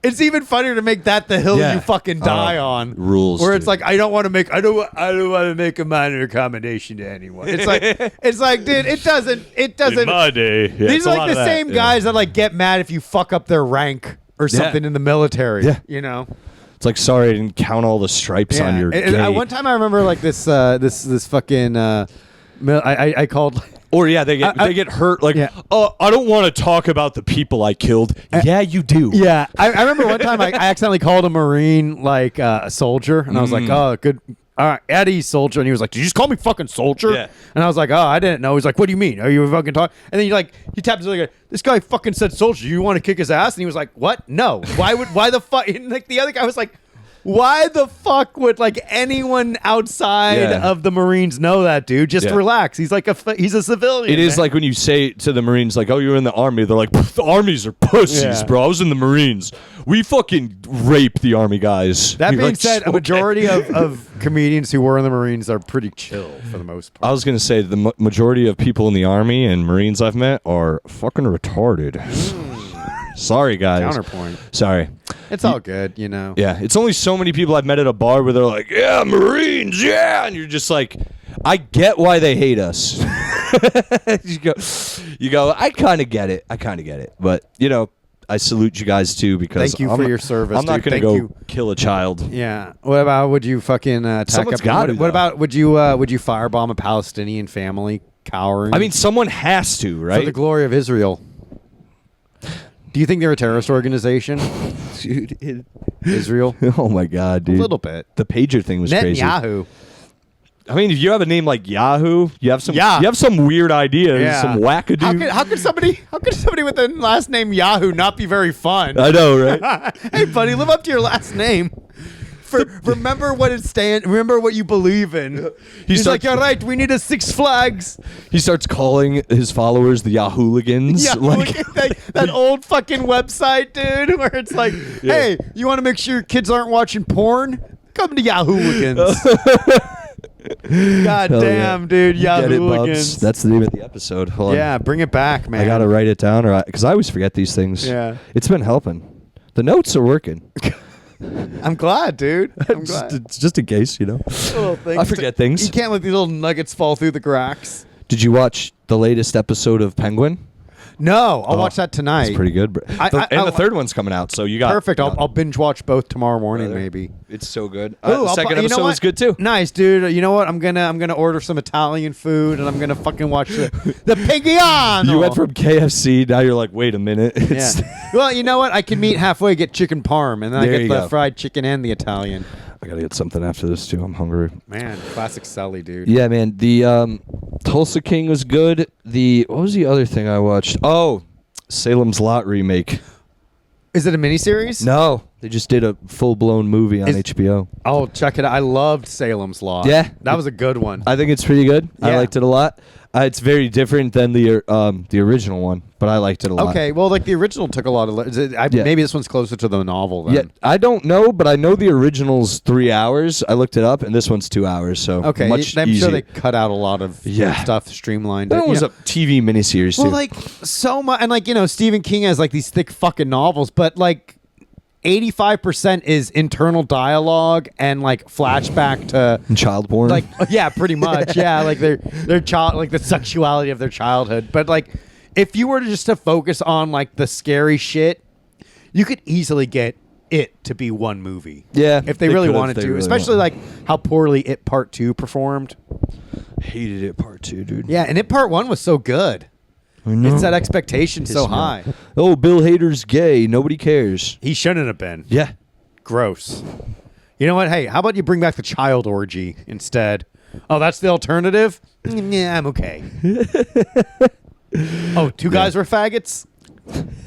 it's even funnier to make that the hill you fucking die on. Rules. Where it's like, I don't want to make a minor accommodation to anyone. It's like, dude, it doesn't. In my day, these are like the same guys that like get mad if you fuck up their rank or something in the military. Yeah. It's like, sorry, I didn't count all the stripes on your gate. One time I remember like this fucking, I called. Or they get hurt. Like, oh, I don't want to talk about the people I killed. Yeah, you do. Yeah, I remember one time I accidentally called a Marine like a soldier, and I was like, oh, good. All right, Eddie, soldier. And he was like, did you just call me fucking soldier? Yeah. And I was like, oh, I didn't know. He's like, what do you mean? Are you fucking talking? And then he tapped his leg. This guy fucking said soldier. You want to kick his ass? And he was like, what? No. Why the fuck? And like the other guy was like, why the fuck would like anyone outside of the Marines know that, dude? Just relax. He's like he's a civilian. It is like when you say to the Marines, like, oh, you're in the Army. They're like, the armies are pussies, bro. I was in the Marines. We fucking rape the Army guys. That being said, a majority of comedians who were in the Marines are pretty chill for the most part. I was going to say the majority of people in the Army and Marines I've met are fucking retarded. Sorry, guys. Counterpoint. Sorry. It's all good, Yeah, it's only so many people I've met at a bar where they're like, yeah, Marines, yeah. And you're just like, I get why they hate us. you go, I kind of get it. But, I salute you guys, too, because thank you for your service, I'm not going to go kill a child. Yeah. What about, would you fucking Someone's got it. What about, would you firebomb a Palestinian family cowering? I mean, someone has to, right? For the glory of Israel. Do you think they're a terrorist organization? Dude, Israel. Oh my God, dude. A little bit. The pager thing was crazy. Netanyahu. I mean, if you have a name like Yahoo, you have some weird ideas, some wackadoo. How could somebody with the last name Yahoo not be very fun? I know, right? Hey, buddy, live up to your last name. Remember what it stands. Remember what you believe in. He's like, all right, we need a Six Flags. He starts calling his followers the Yahoolagans. Yeah, that old fucking website, dude, where it's like, hey, you want to make sure your kids aren't watching porn? Come to Yahoolagans. God damn, dude, Yahoolagans. That's the name of the episode. Hold on. Yeah, bring it back, man. I gotta write it down, because I always forget these things. Yeah, it's been helping. The notes are working. I'm glad, dude. It's just in case, you know. Little things. I forget things. You can't let these little nuggets fall through the cracks. Did you watch the latest episode of Penguin? No, I'll watch that tonight. It's pretty good. The third one's coming out, so you got perfect. I'll binge watch both tomorrow morning, maybe. It's so good. The second episode was good too. Nice, dude. You know what? I'm gonna order some Italian food, and I'm gonna fucking watch the Piggiano. You went from KFC, now you're like, wait a minute. Yeah. Well, you know what? I can meet halfway, get chicken parm, and then I get the fried chicken and the Italian. I gotta get something after this too. I'm hungry. Man, classic Selli, dude. Yeah, man. The Tulsa King was good. What was the other thing I watched? Oh, Salem's Lot remake. Is it a miniseries? No, they just did a full-blown movie on HBO. Oh, check it out. I loved Salem's Lot. Yeah. That was a good one. I think it's pretty good. Yeah. I liked it a lot. It's very different than the original one, but I liked it a lot. Okay, well, like the original took a lot of... Maybe this one's closer to the novel then. Yeah, I don't know, but I know the original's 3 hours. I looked it up, and this one's 2 hours, so much I'm easier. sure they cut out a lot of stuff, streamlined it. That was a TV miniseries, too. Well, like, so much... And, like, Stephen King has, like, these thick fucking novels, but, like... 85% is internal dialogue and like flashback to child porn. Like pretty much. Yeah, like their child, like the sexuality of their childhood. But like if you were just to focus on like the scary shit, you could easily get it to be one movie. Yeah. If they really wanted to, especially like how poorly It Part 2 performed. Hated It Part 2, dude. Yeah, and It Part 1 was so good. It's that expectation so high. Oh, Bill Hader's gay. Nobody cares. He shouldn't have been. Yeah. Gross. You know what? Hey, how about you bring back the child orgy instead? Oh, that's the alternative? Yeah, I'm okay. Oh, two guys were faggots?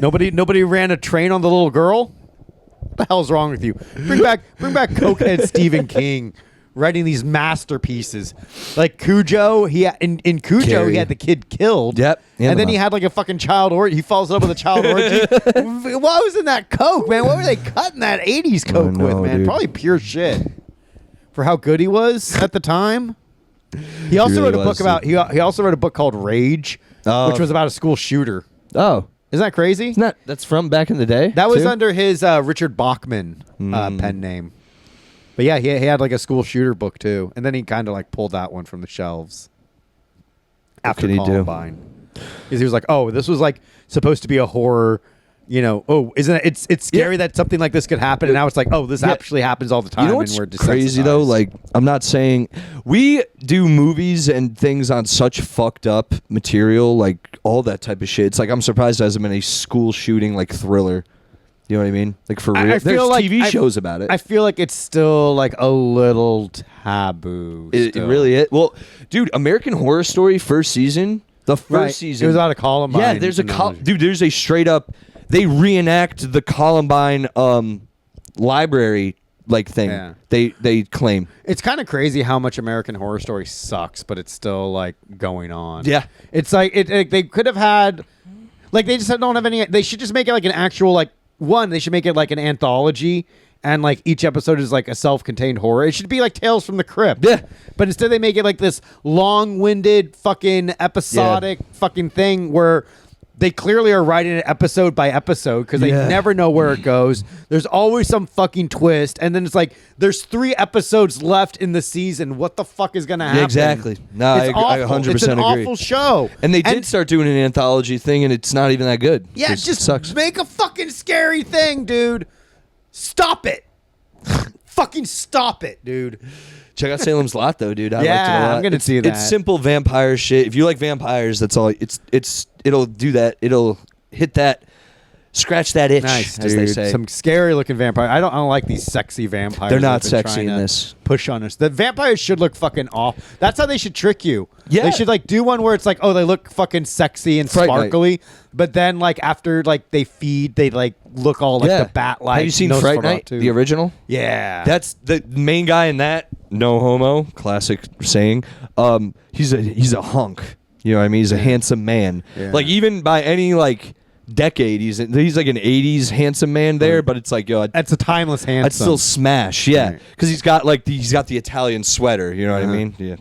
Nobody ran a train on the little girl? What the hell's wrong with you? Bring back cokehead Stephen King. Writing these masterpieces, like Cujo. In Cujo, Carrie. he had the kid killed. Yep, and then he had like a fucking child orgy. He falls in love with a child orgy. What was in that coke, man? What were they cutting that '80s coke with, man? Dude. Probably pure shit. For how good he was at the time. He also wrote a book about. He also wrote a book called Rage, which was about a school shooter. Oh, isn't that crazy? That's from back in the day. That was under his Richard Bachman pen name. But yeah, he had like a school shooter book too, and then he kind of like pulled that one from the shelves after Columbine, because he was like, "Oh, this was like supposed to be a horror, Oh, isn't it? It's scary that something like this could happen, and now it's like, oh, this actually happens all the time." You know what's and we're crazy though? Like, I'm not saying we do movies and things on such fucked up material, like all that type of shit. It's like I'm surprised there hasn't been a school shooting like thriller. You know what I mean? Like for real. There's TV shows about it. I feel like it's still like a little taboo. It really is. Well, dude, American Horror Story first season, the first season. It was out of Columbine. Yeah, there's there's a straight up. They reenact the Columbine library like thing. Yeah. They claim. It's kind of crazy how much American Horror Story sucks, but it's still like going on. Yeah, it's like they could have had, like they just don't have any. They should just make it like an actual like. One, they should make it like an anthology, and like each episode is like a self-contained horror. It should be like Tales from the Crypt. Yeah. But instead they make it like this long-winded fucking episodic fucking thing where they clearly are writing it episode by episode because they never know where it goes. There's always some fucking twist, and then it's like there's 3 episodes left in the season. What the fuck is gonna happen? Yeah, exactly. No, I 100% agree. It's an awful show. And they did start doing an anthology thing, and it's not even that good. Yeah, just sucks. Make a fucking scary thing, dude. Stop it. Fucking stop it, dude. Check out Salem's Lot, though, dude. I liked it a lot. I'm gonna see that. It's simple vampire shit. If you like vampires, that's all. It'll do that. It'll hit that scratch that itch, nice, as dude. they say. Some scary looking vampire. I don't like these sexy vampires. They're not that they've been sexy in trying to this. Push on us. The vampires should look fucking off. That's how they should trick you. Yeah. They should like do one where it's like, oh, they look fucking sexy and Fright Night. sparkly, but then like after like they feed, they like look all like the bat like. Have you seen Fright Night, the original? Yeah. That's the main guy in that. No homo, classic saying. He's a hunk. You know what I mean? He's a handsome man. Yeah. Like even by any like decade, he's like an '80s handsome man there. But it's like, yo, that's a timeless handsome. I'd still smash, yeah, because he's got the Italian sweater. You know what I mean? Yeah.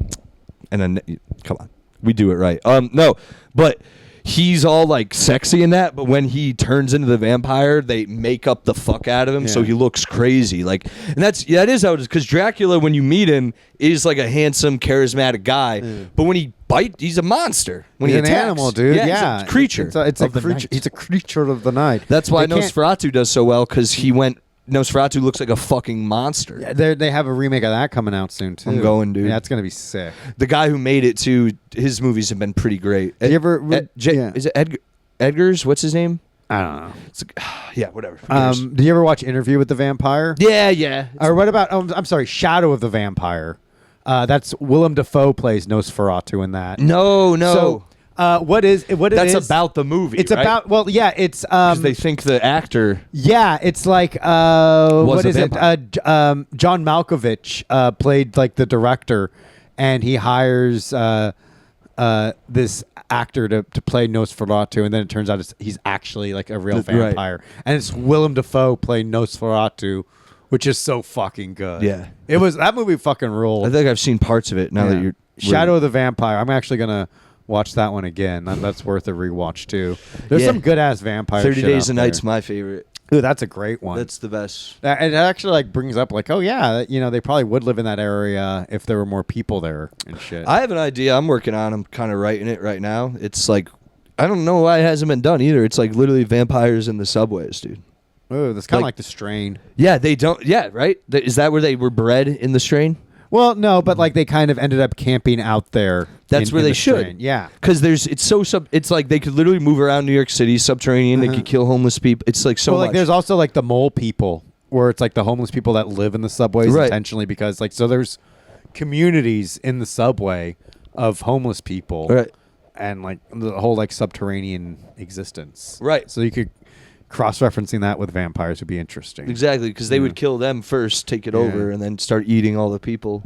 And then come on, we do it right. No, but he's all like sexy in that. But when he turns into the vampire, they make up the fuck out of him, so he looks crazy. Like, and that is how it is. Because Dracula, when you meet him, is like a handsome, charismatic guy. But when he bites, he's a monster. When he's he attacks, an animal, dude. Yeah, he's a creature. It's a creature. He's a creature of the night. That's why Nosferatu does so well, because he went. Nosferatu looks like a fucking monster. Yeah, they have a remake of that coming out soon too. I'm going, dude. Yeah, it's gonna be sick. The guy who made it too, his movies have been pretty great. Do you ever? Is it Edgar's? What's his name? I don't know. It's like, yeah, whatever. Do you ever watch Interview with the Vampire? Yeah. Or what about? I'm sorry, Shadow of the Vampire. That's Willem Dafoe plays Nosferatu in that. No. So, what That's about the movie. It's right? about it's because they think the actor. Yeah, it's like what is it? John Malkovich played like the director, and he hires this actor to play Nosferatu, and then it turns out he's actually like a real vampire, and it's Willem Dafoe playing Nosferatu, which is so fucking good. Yeah, that movie fucking ruled. I think I've seen parts of it now that you're Shadow of the Vampire. I'm actually gonna watch that one again. That's worth a rewatch too. There's some good ass vampire. 30 Days a Night's my favorite. Ooh, that's a great one. That's the best. It actually like brings up like, oh yeah, they probably would live in that area if there were more people there and shit. I have an idea. I'm working on. I'm kind of writing it right now. It's like, I don't know why it hasn't been done either. It's like literally vampires in the subways, dude. Oh, that's kind of like The Strain. Yeah, they don't. Yeah, right. Is that where they were bred in The Strain? Well, no, but like they kind of ended up camping out there. That's where they should. Strain. Yeah, because it's like they could literally move around New York City, subterranean. They could kill homeless people. It's like so. Well, like there's also like the mole people, where it's like the homeless people that live in the subways intentionally because like so there's communities in the subway of homeless people, right, and like the whole like subterranean existence, right. So you could. Cross-referencing that with vampires would be interesting. Exactly, because they would kill them first, take it over, and then start eating all the people.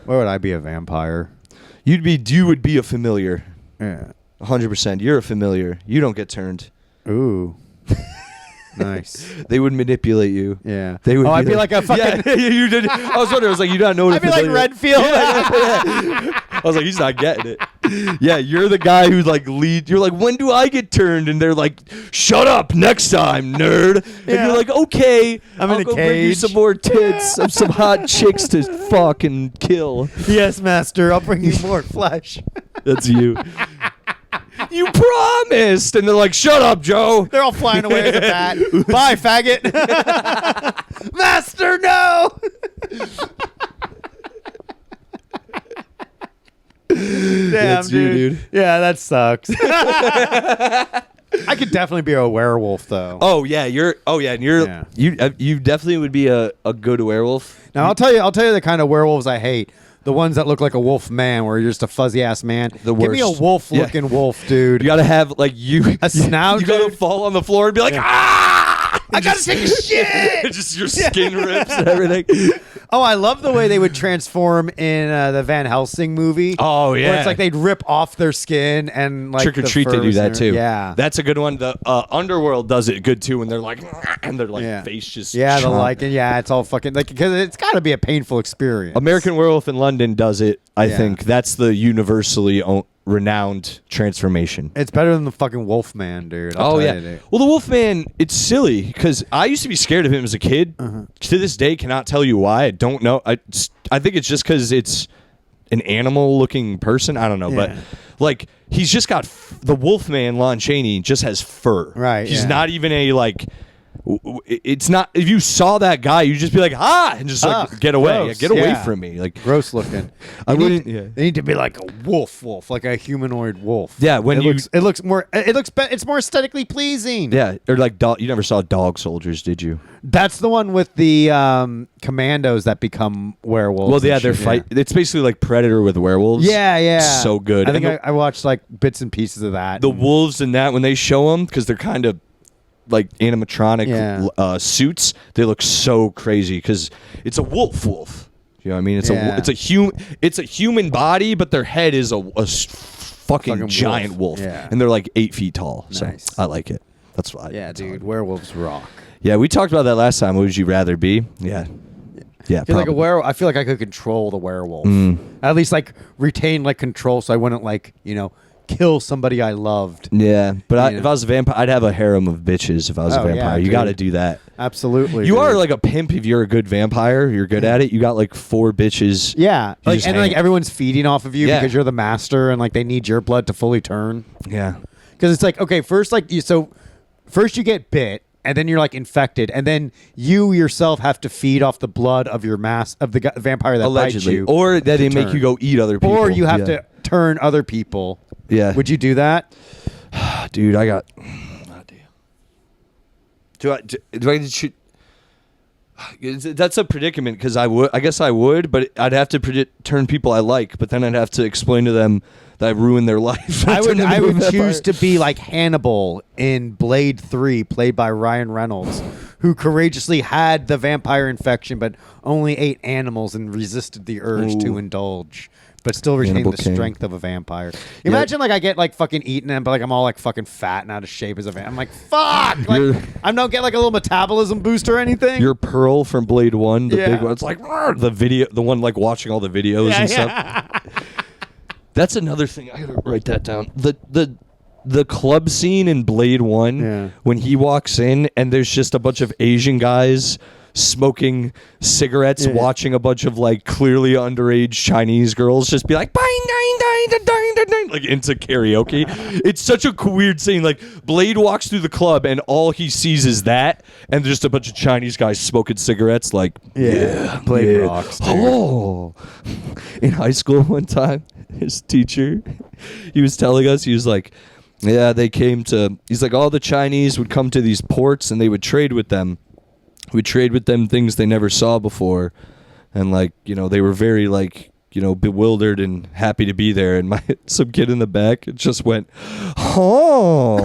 Why would I be a vampire? You would be a familiar. Yeah. 100%. You're a familiar. You don't get turned. Ooh. Nice. They would manipulate you. Yeah. They would. I'd be like a fucking. Yeah, you did. I was wondering. I was like, you don't know what I'd be like Redfield. Yeah. I was like, he's not getting it. Yeah, you're the guy who like lead. You're like, when do I get turned? And they're like, shut up next time, nerd. And you're like, okay, I'll go bring you some more tits, some hot chicks to fuck and kill. Yes, master. I'll bring you more flesh. That's you. You promised, and they're like, "Shut up, Joe." They're all flying away with a bat. Bye, faggot. Master, no. Damn, that's dude. Yeah, that sucks. I could definitely be a werewolf, though. Oh yeah, you definitely would be a good werewolf. Now I'll tell you the kind of werewolves I hate. The ones that look like a wolf man, where you're just a fuzzy ass man. The worst. Give me a wolf looking wolf, dude. You gotta have like a snout. You gotta fall on the floor and be like, ah! I gotta take a shit. Just your skin rips and everything. Oh, I love the way they would transform in the Van Helsing movie. Oh yeah, where it's like they'd rip off their skin and like Trick or Treat. They do that too. Yeah, that's a good one. The Underworld does it good too when they're like, and they're like face just it's all fucking like because it's got to be a painful experience. American Werewolf in London does it. I think that's the universally renowned transformation. It's better than the fucking Wolfman, dude. Well, the Wolfman, it's silly because I used to be scared of him as a kid. To this day, cannot tell you why. I don't know. I think it's just because it's an animal-looking person. I don't know, but like he's just got the Wolfman. Lon Chaney just has fur. Right. He's not even a like it's not. If you saw that guy, you'd just be like, and just like get away, gross. get away from me, like gross looking. I wouldn't. They need to be like a wolf, like a humanoid wolf. Yeah, when it's more aesthetically pleasing. Yeah, or like you never saw Dog Soldiers, did you? That's the one with the commandos that become werewolves. Well, yeah, they're fight. Yeah. It's basically like Predator with werewolves. Yeah. So good. I think I watched like bits and pieces of that. The wolves in that, when they show them, because they're kind of like animatronic suits, they look so crazy because it's a wolf. You know what I mean? It's a human body, but their head is a fucking giant wolf. Yeah. And they're like 8 feet tall. Nice. So I like it. That's why. Yeah, dude, werewolves rock. Yeah, we talked about that last time. What would you rather be? Yeah. I feel like a werewolf. I feel like I could control the werewolf. At least like retain like control, so I wouldn't like kill somebody I loved. Yeah, but if I was a vampire, I'd have a harem of bitches. If I was a vampire, you got to do that. Absolutely, you are like a pimp if you're a good vampire. You're good at it. You got like 4 bitches. Yeah, like everyone's feeding off of you because you're the master, and like they need your blood to fully turn. Yeah, because it's like first you get bit. And then you're like infected, and then you yourself have to feed off the blood of your of the vampire that bites you, or that they make you go eat other people, or you have to turn other people. Yeah, would you do that, dude? I got. Do I shoot? That's a predicament because I guess I would, but I'd have to turn people I like, but then I'd have to explain to them that I ruined their life. I would choose to be like Hannibal in Blade 3, played by Ryan Reynolds, who courageously had the vampire infection, but only ate animals and resisted the urge to indulge, but still retained the strength of a vampire. Imagine like I get like fucking eaten, but like I'm all like fucking fat and out of shape as a vampire. I'm like, fuck! Like I don't get like a little metabolism boost or anything. You're Pearl from Blade 1, the big one. It's like the one like watching all the videos and stuff. That's another thing. I gotta write that down. The club scene in Blade 1 when he walks in and there's just a bunch of Asian guys smoking cigarettes, watching a bunch of like clearly underage Chinese girls just be like like into karaoke. It's such a weird scene. Like Blade walks through the club and all he sees is that and just a bunch of Chinese guys smoking cigarettes. Like Blade rocks, dude. Oh, in high school one time, his teacher, he was telling us, he was like, he's like all the Chinese would come to these ports and they would trade with them. We'd trade with them things they never saw before. And like, they were very like, bewildered and happy to be there. And some kid in the back just went, oh.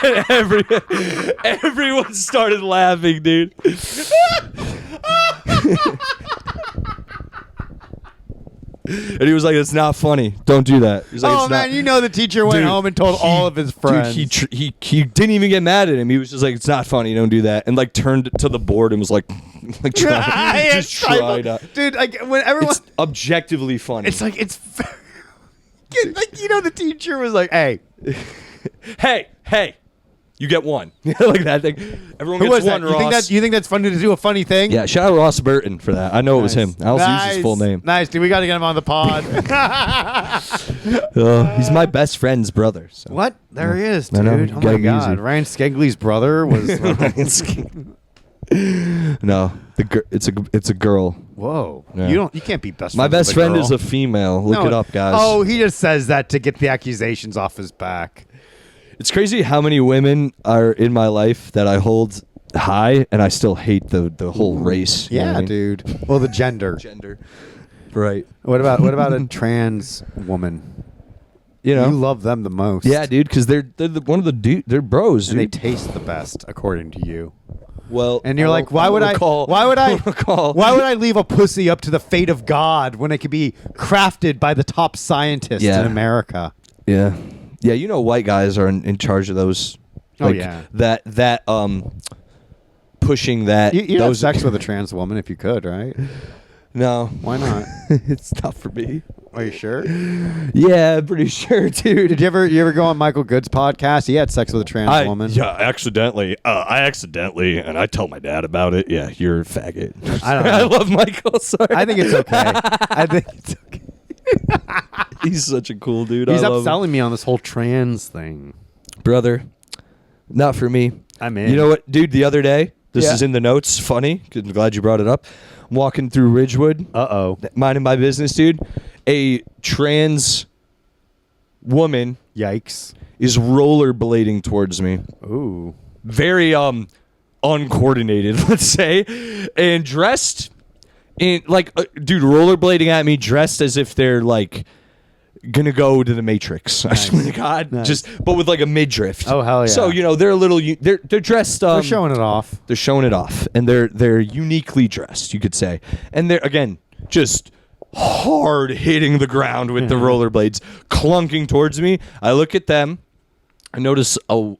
and everyone started laughing, dude. And he was like, "It's not funny. Don't do that." He's like, man, the teacher went home and told all of his friends. Dude, he didn't even get mad at him. He was just like, "It's not funny. Don't do that." And like turned to the board and was like tried out. Dude, like when everyone, it's objectively funny. It's like like the teacher was like, "Hey, hey." You get one. Like that thing. Everyone gets one, Ross. You think that's funny to do a funny thing? Yeah, shout out Ross Burton for that. I know it was him. I also use his full name. Nice, dude. We got to get him on the pod. He's my best friend's brother. So. What? There he is, dude. Oh my God. Easy. Ryan Skegley's brother was... No, it's a girl. Whoa. Yeah. You can't be best friends My best with a friend girl. is a female. Look it up, guys. Oh, he just says that to get the accusations off his back. It's crazy how many women are in my life that I hold high, and I still hate the whole race. Yeah, I mean? Dude. Well, the gender. Right. What about a trans woman? You love them the most. Yeah, dude, because they're one of the they're bros, and dude. they taste the best, according to you. Well, and you're like, why would I leave a pussy up to the fate of God when it could be crafted by the top scientists in America? Yeah. Yeah, white guys are in charge of those. Like, that pushing that. You'd have sex with a trans woman if you could, right? No. Why not? It's not for me. Are you sure? Yeah, I'm pretty sure, dude. Did you ever go on Michael Good's podcast? He had sex with a trans woman. Yeah, accidentally. And I told my dad about it. Yeah, you're a faggot. I don't know. I love Michael. Sorry. I think it's okay. He's such a cool dude. He's upselling me on this whole trans thing. Brother, not for me. I'm in. You know what, dude? The other day, this Yeah. is in the notes. Funny. I'm glad you brought it up. I'm walking through Ridgewood. Minding my business, dude. A trans woman. Yikes. Is rollerblading towards me. Ooh. Very uncoordinated, let's say, and dressed in like dude rollerblading at me, dressed as if they're like gonna go to the Matrix. Nice. I swear to God, nice. But with like a midriff. Oh hell yeah! So they're a little they're dressed. They're showing it off. They're showing it off, and they're uniquely dressed, you could say, and they're again just hard hitting the ground with the rollerblades, clunking towards me. I look at them. I notice I'm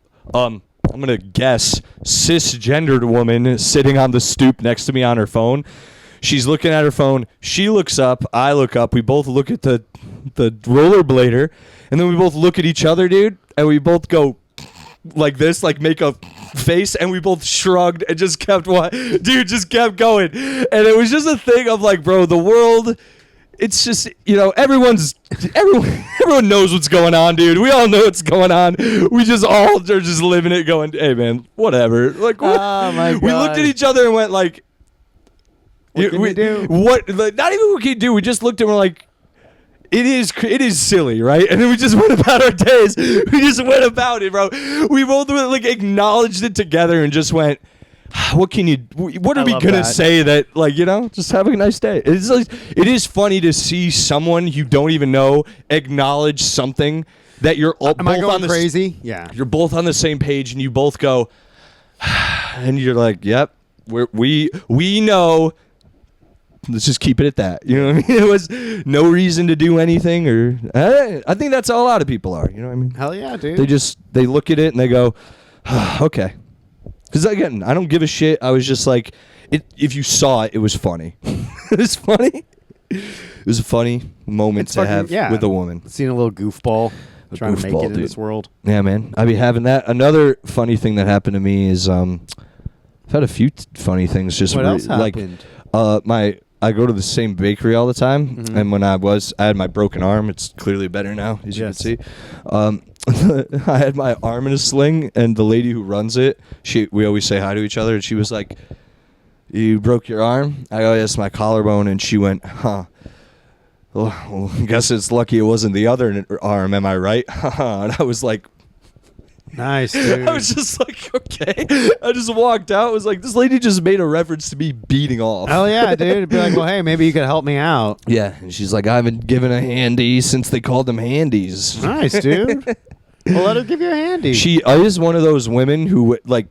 gonna guess cisgendered woman sitting on the stoop next to me on her phone. She's looking at her phone. She looks up. I look up. We both look at the rollerblader, and then we both look at each other, dude, and we both go like this, like make a face, and we both shrugged and just kept just kept going. And it was just a thing of like, bro, the world. It's just, everyone knows what's going on, dude. We all know what's going on. We just all are just living it going, hey, man, whatever. Like, oh, my God. We looked at each other and went like, what can we do? What? Like, not even what can you do. We just looked and we're like, it is silly, right? And then we just went about our days. We just went about it, bro. We both like acknowledged it together and just went, what are we gonna say that like just have a nice day. It's like, it is funny to see someone you don't even know acknowledge something that you're all Am I going crazy? Yeah, you're both on the same page and you both go and you're like, yep, we know. Let's just keep it at that. You know what I mean? It was no reason to do anything, or I think that's how a lot of people are. You know what I mean? Hell yeah, dude. They look at it and they go, okay. Because again, I don't give a shit. I was just like, if you saw it, it was funny. It was funny. It was a funny moment to have with a woman. Seeing a little goofball trying to make it in this world. Yeah, man. I be having that. Another funny thing that happened to me is I've had a few funny things. Just what else happened? I go to the same bakery all the time, and when I had my broken arm. It's clearly better now, as you can see. I had my arm in a sling, and the lady who runs it, we always say hi to each other, and she was like, "You broke your arm?" I go, "Yes, my collarbone," and she went, "Huh. Well, I guess it's lucky it wasn't the other arm, am I right?" And I was like, nice, dude. I was just like, okay. I just walked out. I was like, this lady just made a reference to me beating off. Hell yeah, dude. It'd be like, well, hey, maybe you could help me out. Yeah. And she's like, I haven't given a handy since they called them handies. Nice, dude. Well, let her give you a handy. She is one of those women who, like,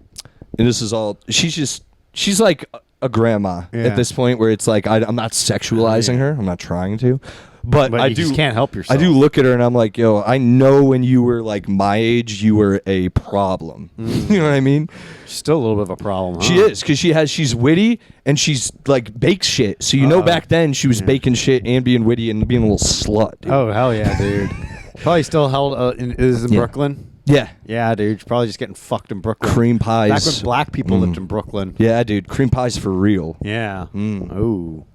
and this is all, she's like a grandma at this point where it's like, I'm not sexualizing her. I'm not trying to. But I just can't help yourself. I do look at her and I'm like, yo, I know when you were like my age, you were a problem. You know what I mean? She's still a little bit of a problem. Huh? She is, because she's witty and she's like bakes shit. So back then she was baking shit and being witty and being a little slut. Dude. Oh hell yeah, dude. Probably still held in Brooklyn. Yeah. Yeah, dude. Probably just getting fucked in Brooklyn. Cream pies. Back when black people lived in Brooklyn. Yeah, dude. Cream pies for real. Yeah. Ooh.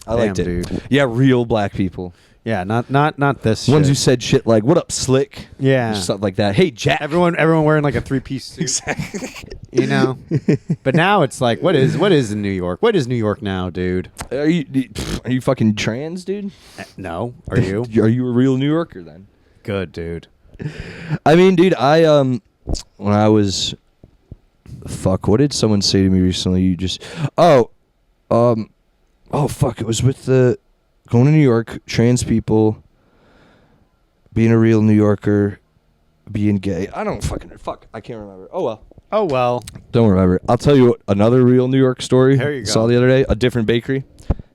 I liked it, dude. Yeah, real black people. Yeah, not this ones shit. who said shit like, "What up, Slick?" Yeah, stuff like that. Hey, Jack. Everyone wearing like a 3-piece suit. Exactly. But now it's like, what is in New York? What is New York now, dude? Are you fucking trans, dude? No. Are you? Are you a real New Yorker then? Good, dude. I mean, dude, when I was, what did someone say to me recently? It was with going to New York, trans people, being a real New Yorker, being gay. I can't remember. Oh well. Don't remember. I'll tell you another real New York story. There you go. Saw the other day, a different bakery,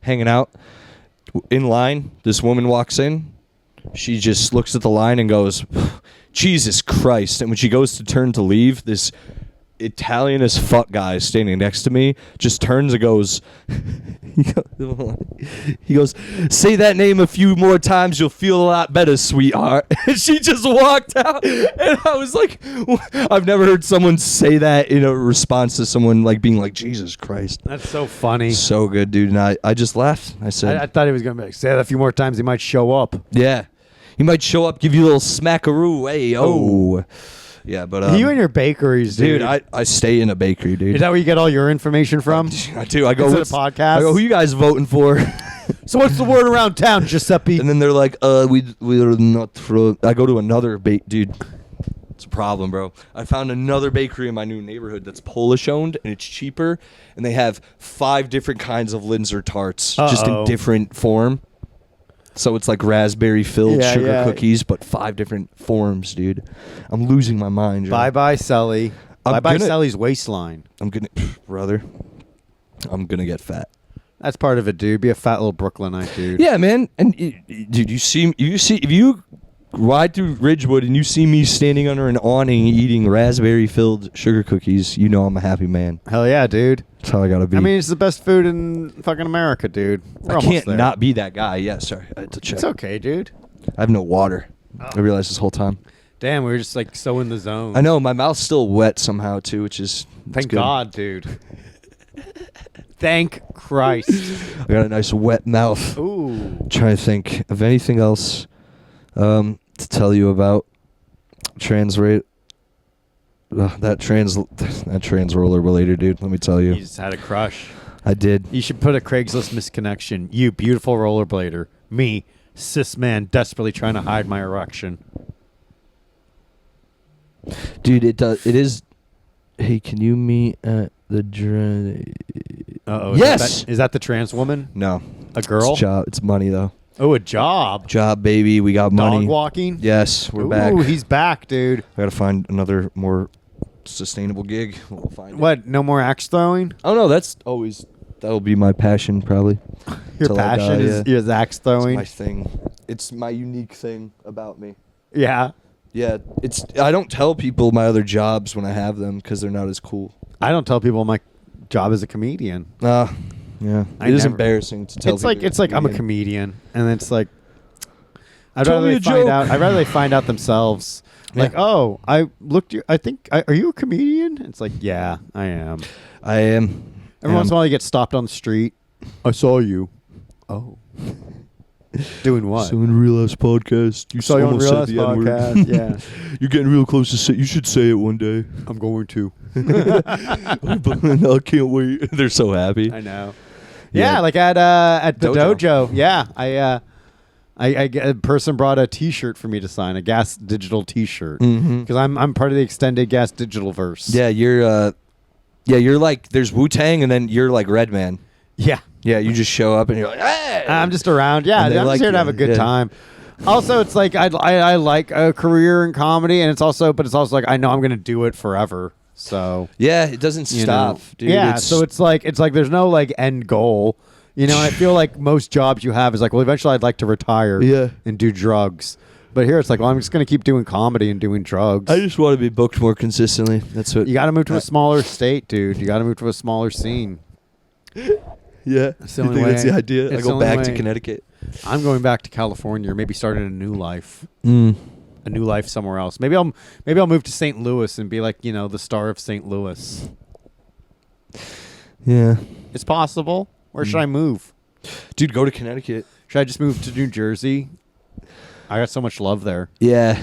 hanging out. In line, this woman walks in. She just looks at the line and goes, Jesus Christ. And when she goes to turn to leave, this Italian as fuck guy standing next to me just turns and goes, he goes, say that name a few more times, you'll feel a lot better, sweetheart. And she just walked out, and I was like, I've never heard someone say that in a response to someone like being like, Jesus Christ. That's so funny. So good, dude. And I just laughed. I said, I thought he was gonna be like, say that a few more times, he might show up. Yeah, he might show up, give you a little smackaroo. Hey, oh. Yeah, but you and your bakeries, dude. I stay in a bakery, dude. Is that where you get all your information from? I do. I go to the with podcast. I go, who you guys voting for? So what's the word around town, Giuseppe? And then they're like, we're not for. I go to another dude. It's a problem, bro. I found another bakery in my new neighborhood that's Polish owned and it's cheaper, and they have 5 different kinds of Linzer tarts, just in different form. So it's like raspberry filled sugar cookies, but 5 different forms, dude. I'm losing my mind. Joe. Bye Selli. Bye Selli's waistline. I'm gonna get fat. That's part of it, dude. Be a fat little Brooklynite, dude. Yeah, man. And dude, you see if you ride through Ridgewood and you see me standing under an awning eating raspberry filled sugar cookies, you know I'm a happy man. Hell yeah, dude. That's how I gotta be. I mean, it's the best food in fucking America, dude. I can't not be that guy. Yeah, sorry. I had to check. It's okay, dude. I have no water. I realized this whole time. Damn, we were just like so in the zone. I know, my mouth's still wet somehow too, which is thank God, dude. Thank Christ. I got a nice wet mouth. Ooh. I'm trying to think of anything else to tell you about trans rate. That trans rollerblader, dude. Let me tell you. You just had a crush. I did. You should put a Craigslist misconnection. You beautiful rollerblader. Me, cis man, desperately trying to hide my erection. Dude, it is. Hey, can you meet at the? Uh-oh. Yes. Is that the trans woman? No. A girl? It's a job. It's money though. Oh, a job. Job, baby. We got money. Dog walking? Yes, we're back. Ooh, he's back, dude. I gotta find another more sustainable gig. We'll find what? No more axe throwing? Oh no, that'll be my passion probably. Your passion is axe throwing? It's my thing. It's my unique thing about me. Yeah. Yeah, I don't tell people my other jobs when I have them because they're not as cool. I don't tell people my job as a comedian. Yeah. It is embarrassing to tell people. It's like I'm a comedian, and it's like I'd rather they find out themselves. Like, oh, I looked you. I think are you a comedian? It's like, yeah, I am. I am. Every once in a while, you get stopped on the street. I saw you. Oh. Doing what? So in Real Life Podcast, you saw you on Real Life Podcast. Yeah, you're getting real close to say. You should say it one day. I'm going to. I can't wait. They're so happy. I know. Yeah, like at the dojo. Yeah, a person brought a T-shirt for me to sign, a Gas Digital T-shirt, because I'm part of the extended Gas Digital verse. Yeah, you're like there's Wu-Tang, and then you're like Redman. Yeah. Yeah, you just show up and you're like, hey! I'm just around. Yeah, I'm just here to have a good time. Also, it's like I like a career in comedy, and it's also like I know I'm going to do it forever. So yeah, it doesn't stop, dude. Yeah, so it's like there's no like end goal. You know, and I feel like most jobs you have is like, well, eventually I'd like to retire and do drugs. But here it's like, well, I'm just going to keep doing comedy and doing drugs. I just want to be booked more consistently. That's what you got to move to a smaller state, dude. You got to move to a smaller scene. Yeah, that's the only way. That's the idea. I go back to Connecticut. I'm going back to California, or maybe starting a new life. A new life somewhere else. Maybe I'll move to St. Louis and be like, the star of St. Louis. Yeah, it's possible. Where should I move? Dude, go to Connecticut. Should I just move to New Jersey? I got so much love there. Yeah.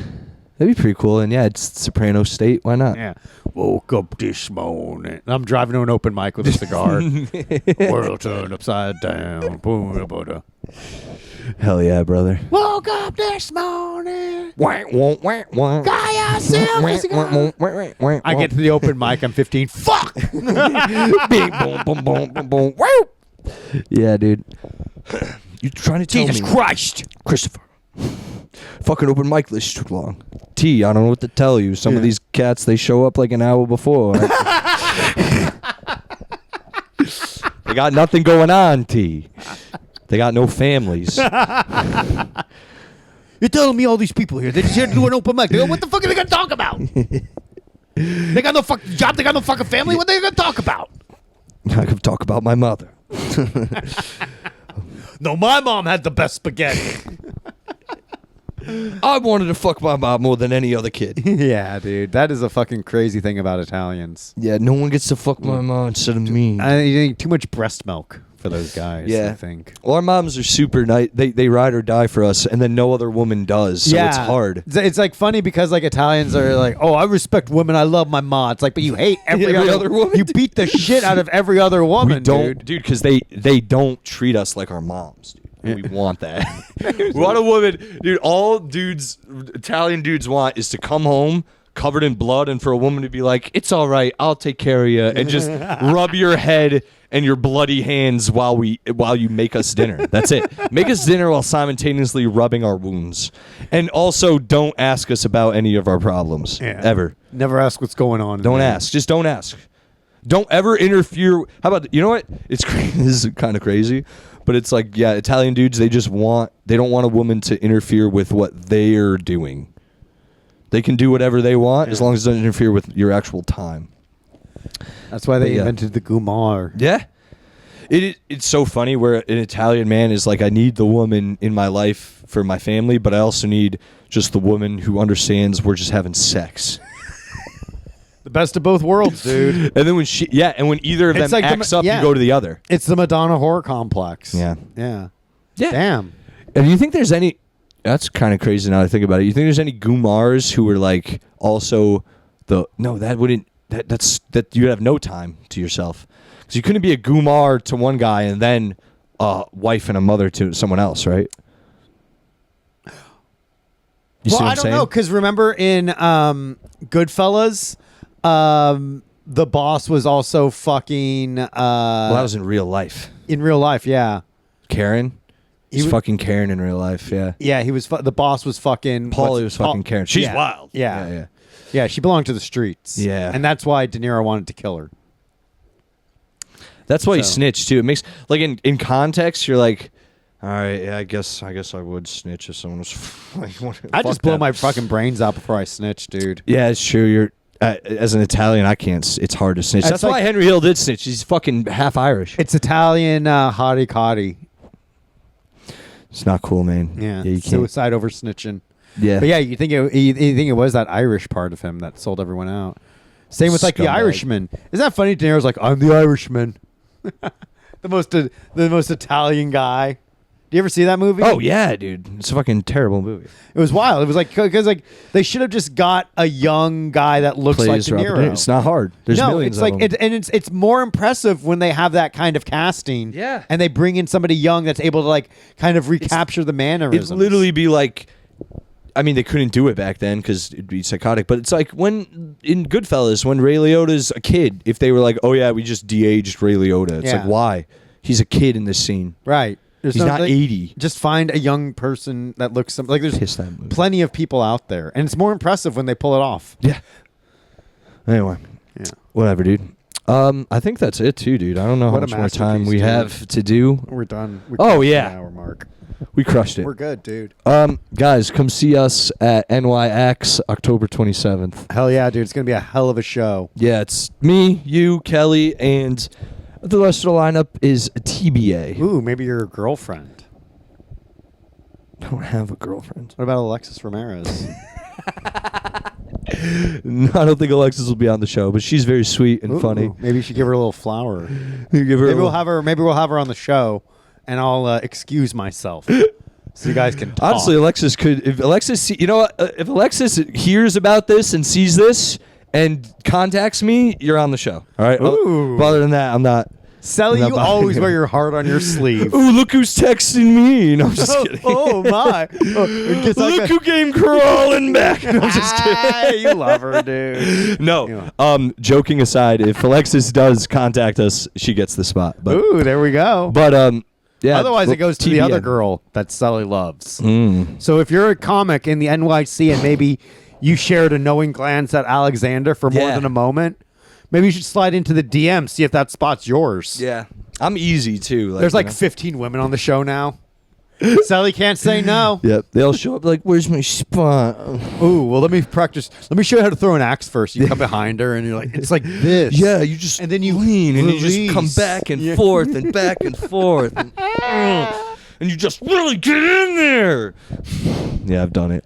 That'd be pretty cool. And yeah, it's Soprano State. Why not? Yeah. Woke up this morning. I'm driving to an open mic with a cigar. World turned upside down. Hell yeah, brother. Woke up this morning. I get to the open mic. I'm 15. Fuck. Bing, boom, boom, boom, boom, boom. Yeah, dude. You trying to tell me? Jesus Christ. Christopher. Fucking open mic list took long. I don't know what to tell you. Some of these cats, they show up like an hour before. They got nothing going on, They got no families. You're telling me all these people here, they're just here to do an open mic. They go, what the fuck are they going to talk about? They got no fucking job. They got no fucking family. What are they going to talk about? I could talk about my mother. No, my mom had the best spaghetti. I wanted to fuck my mom more than any other kid. Yeah, dude. That is a fucking crazy thing about Italians. Yeah, no one gets to fuck my mom instead of me. You need too much breast milk. for those guys. I think. Well, our moms are super nice. They ride or die for us, and then no other woman does. So it's hard. It's like funny because like Italians are like, oh, I respect women. I love my ma. It's like, but you hate every other woman. You beat the shit out of every other woman. We don't, dude, because they don't treat us like our moms. Dude. We want that. We want a woman, dude. All dudes, Italian dudes want is to come home covered in blood, and for a woman to be like, "It's all right, I'll take care of you," and just rub your head and your bloody hands while you make us dinner. That's it. Make us dinner while simultaneously rubbing our wounds, and also don't ask us about any of our problems ever. Never ask what's going on. Don't ask. Just don't ask. Don't ever interfere. How about, you know what? It's this is kind of crazy. But it's like, yeah, Italian dudes, they don't want a woman to interfere with what they're doing. They can do whatever they want as long as it doesn't interfere with your actual time. That's why they invented the gumar. Yeah. It's so funny where an Italian man is like, I need the woman in my life for my family, but I also need just the woman who understands we're just having sex. The best of both worlds, dude. And then when either of them like acts up, you go to the other. It's the Madonna horror complex. Yeah. Damn. And do you think there's any? That's kind of crazy now that I think about it. You think there's any Gumars who were like also that you'd have no time to yourself, because you couldn't be a Gumar to one guy and then a wife and a mother to someone else, right? I don't know, because remember in Goodfellas. The boss was also fucking. Well, that was in real life. In real life, yeah. Karen. He's fucking Karen in real life, yeah. Yeah, he was. The boss was fucking. Paulie was fucking Karen. She's wild. Yeah. Yeah, she belonged to the streets. Yeah, and that's why De Niro wanted to kill her. That's why he snitched too. It makes like in context, you're like, all right, yeah, I guess I would snitch if someone was. Like, I just blow my fucking brains out before I snitch, dude. Yeah, it's true. You're. As an Italian, I can't. It's hard to snitch. That's why Henry Hill did snitch. He's fucking half Irish. It's Italian hottie cotty. It's not cool, man. Yeah, you can't. Suicide over snitching. Yeah, but yeah, you think it was that Irish part of him that sold everyone out. Same with like the Irishman. Isn't that funny? De Niro's like, I'm the Irishman, the most Italian guy. Do you ever see that movie? Oh yeah, dude, it's a fucking terrible movie. It was wild. It was like because like they should have just got a young guy that looks like De Niro. It's not hard. There's millions it's like of them. it's more impressive when they have that kind of casting. Yeah, and they bring in somebody young that's able to like kind of recapture the mannerisms. It'd literally be like, I mean, they couldn't do it back then because it'd be psychotic. But it's like when in Goodfellas, when Ray Liotta's a kid, if they were like, oh yeah, we just de-aged Ray Liotta. It's like, why? He's a kid in this scene, right? He's not 80. Just find a young person that looks like there's plenty of people out there, and it's more impressive when they pull it off. Yeah. Anyway, whatever, dude. I think that's it too, dude. I don't know how much more time we have to do. We're done. Oh yeah, hour mark. We crushed it. We're good, dude. Guys, come see us at NYX October 27th. Hell yeah, dude! It's gonna be a hell of a show. Yeah, it's me, you, Kelly, and the rest of the lineup is TBA. Ooh, maybe your girlfriend. I don't have a girlfriend. What about Alexis Ramirez? No, I don't think Alexis will be on the show, but she's very sweet and funny. Maybe you should give her a little flower. Maybe we'll have her on the show, and I'll excuse myself so you guys can talk. Honestly, Alexis could. If Alexis, you know what? If Alexis hears about this and sees this and contacts me, you're on the show. All right. Ooh. Other than that, I'm not. Selli, you always wear your heart on your sleeve. Ooh, look who's texting me. No, I'm just kidding. Oh my. Look who came crawling back. No, I'm just kidding. You love her, dude. No. Joking aside, if Alexis does contact us, she gets the spot. But, ooh, there we go. But yeah. Otherwise, it goes to the other girl that Selli loves. Mm. So if you're a comic in the NYC and maybe you shared a knowing glance at Alexander for more than a moment, maybe you should slide into the DM, see if that spot's yours. Yeah. I'm easy, too. There's like 15 women on the show now. Selli can't say no. Yep. They'll show up like, where's my spot? Ooh, well, let me practice. Let me show you how to throw an axe first. You come behind her, and you're like, it's like this. Yeah, you just and then you lean, and you just come back and forth and back and forth. And you just really get in there. Yeah, I've done it.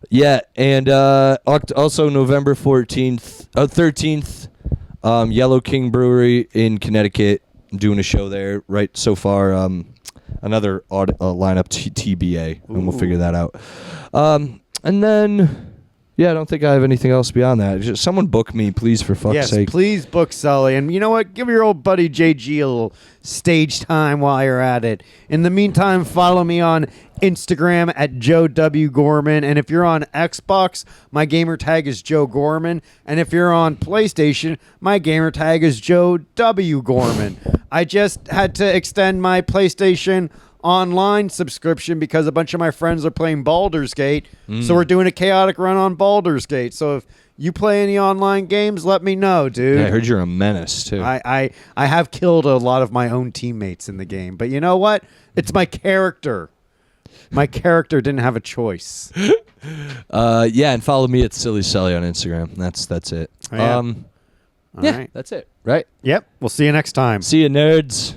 Yeah, and also November 13th, Yellow King Brewery in Connecticut. I'm doing a show there right so far. Another lineup TBA, and we'll figure that out. And then, yeah, I don't think I have anything else beyond that. Just someone book me, please, for fuck's sake. Yes, please book Selli. And you know what? Give your old buddy JG a little stage time while you're at it. In the meantime, follow me on Instagram at Joe W. Gorman. And if you're on Xbox, my gamer tag is Joe Gorman. And if you're on PlayStation, my gamer tag is Joe W. Gorman. I just had to extend my PlayStation online subscription because a bunch of my friends are playing Baldur's Gate. So we're doing a chaotic run on Baldur's Gate. So if you play any online games, let me know, dude. Yeah, I heard you're a menace, too. I have killed a lot of my own teammates in the game. But you know what? It's my character. My character didn't have a choice. Yeah, and follow me at Selli on Instagram. That's it. Oh, yeah. Yeah, right. That's it, right? Yep. We'll see you next time. See you, nerds.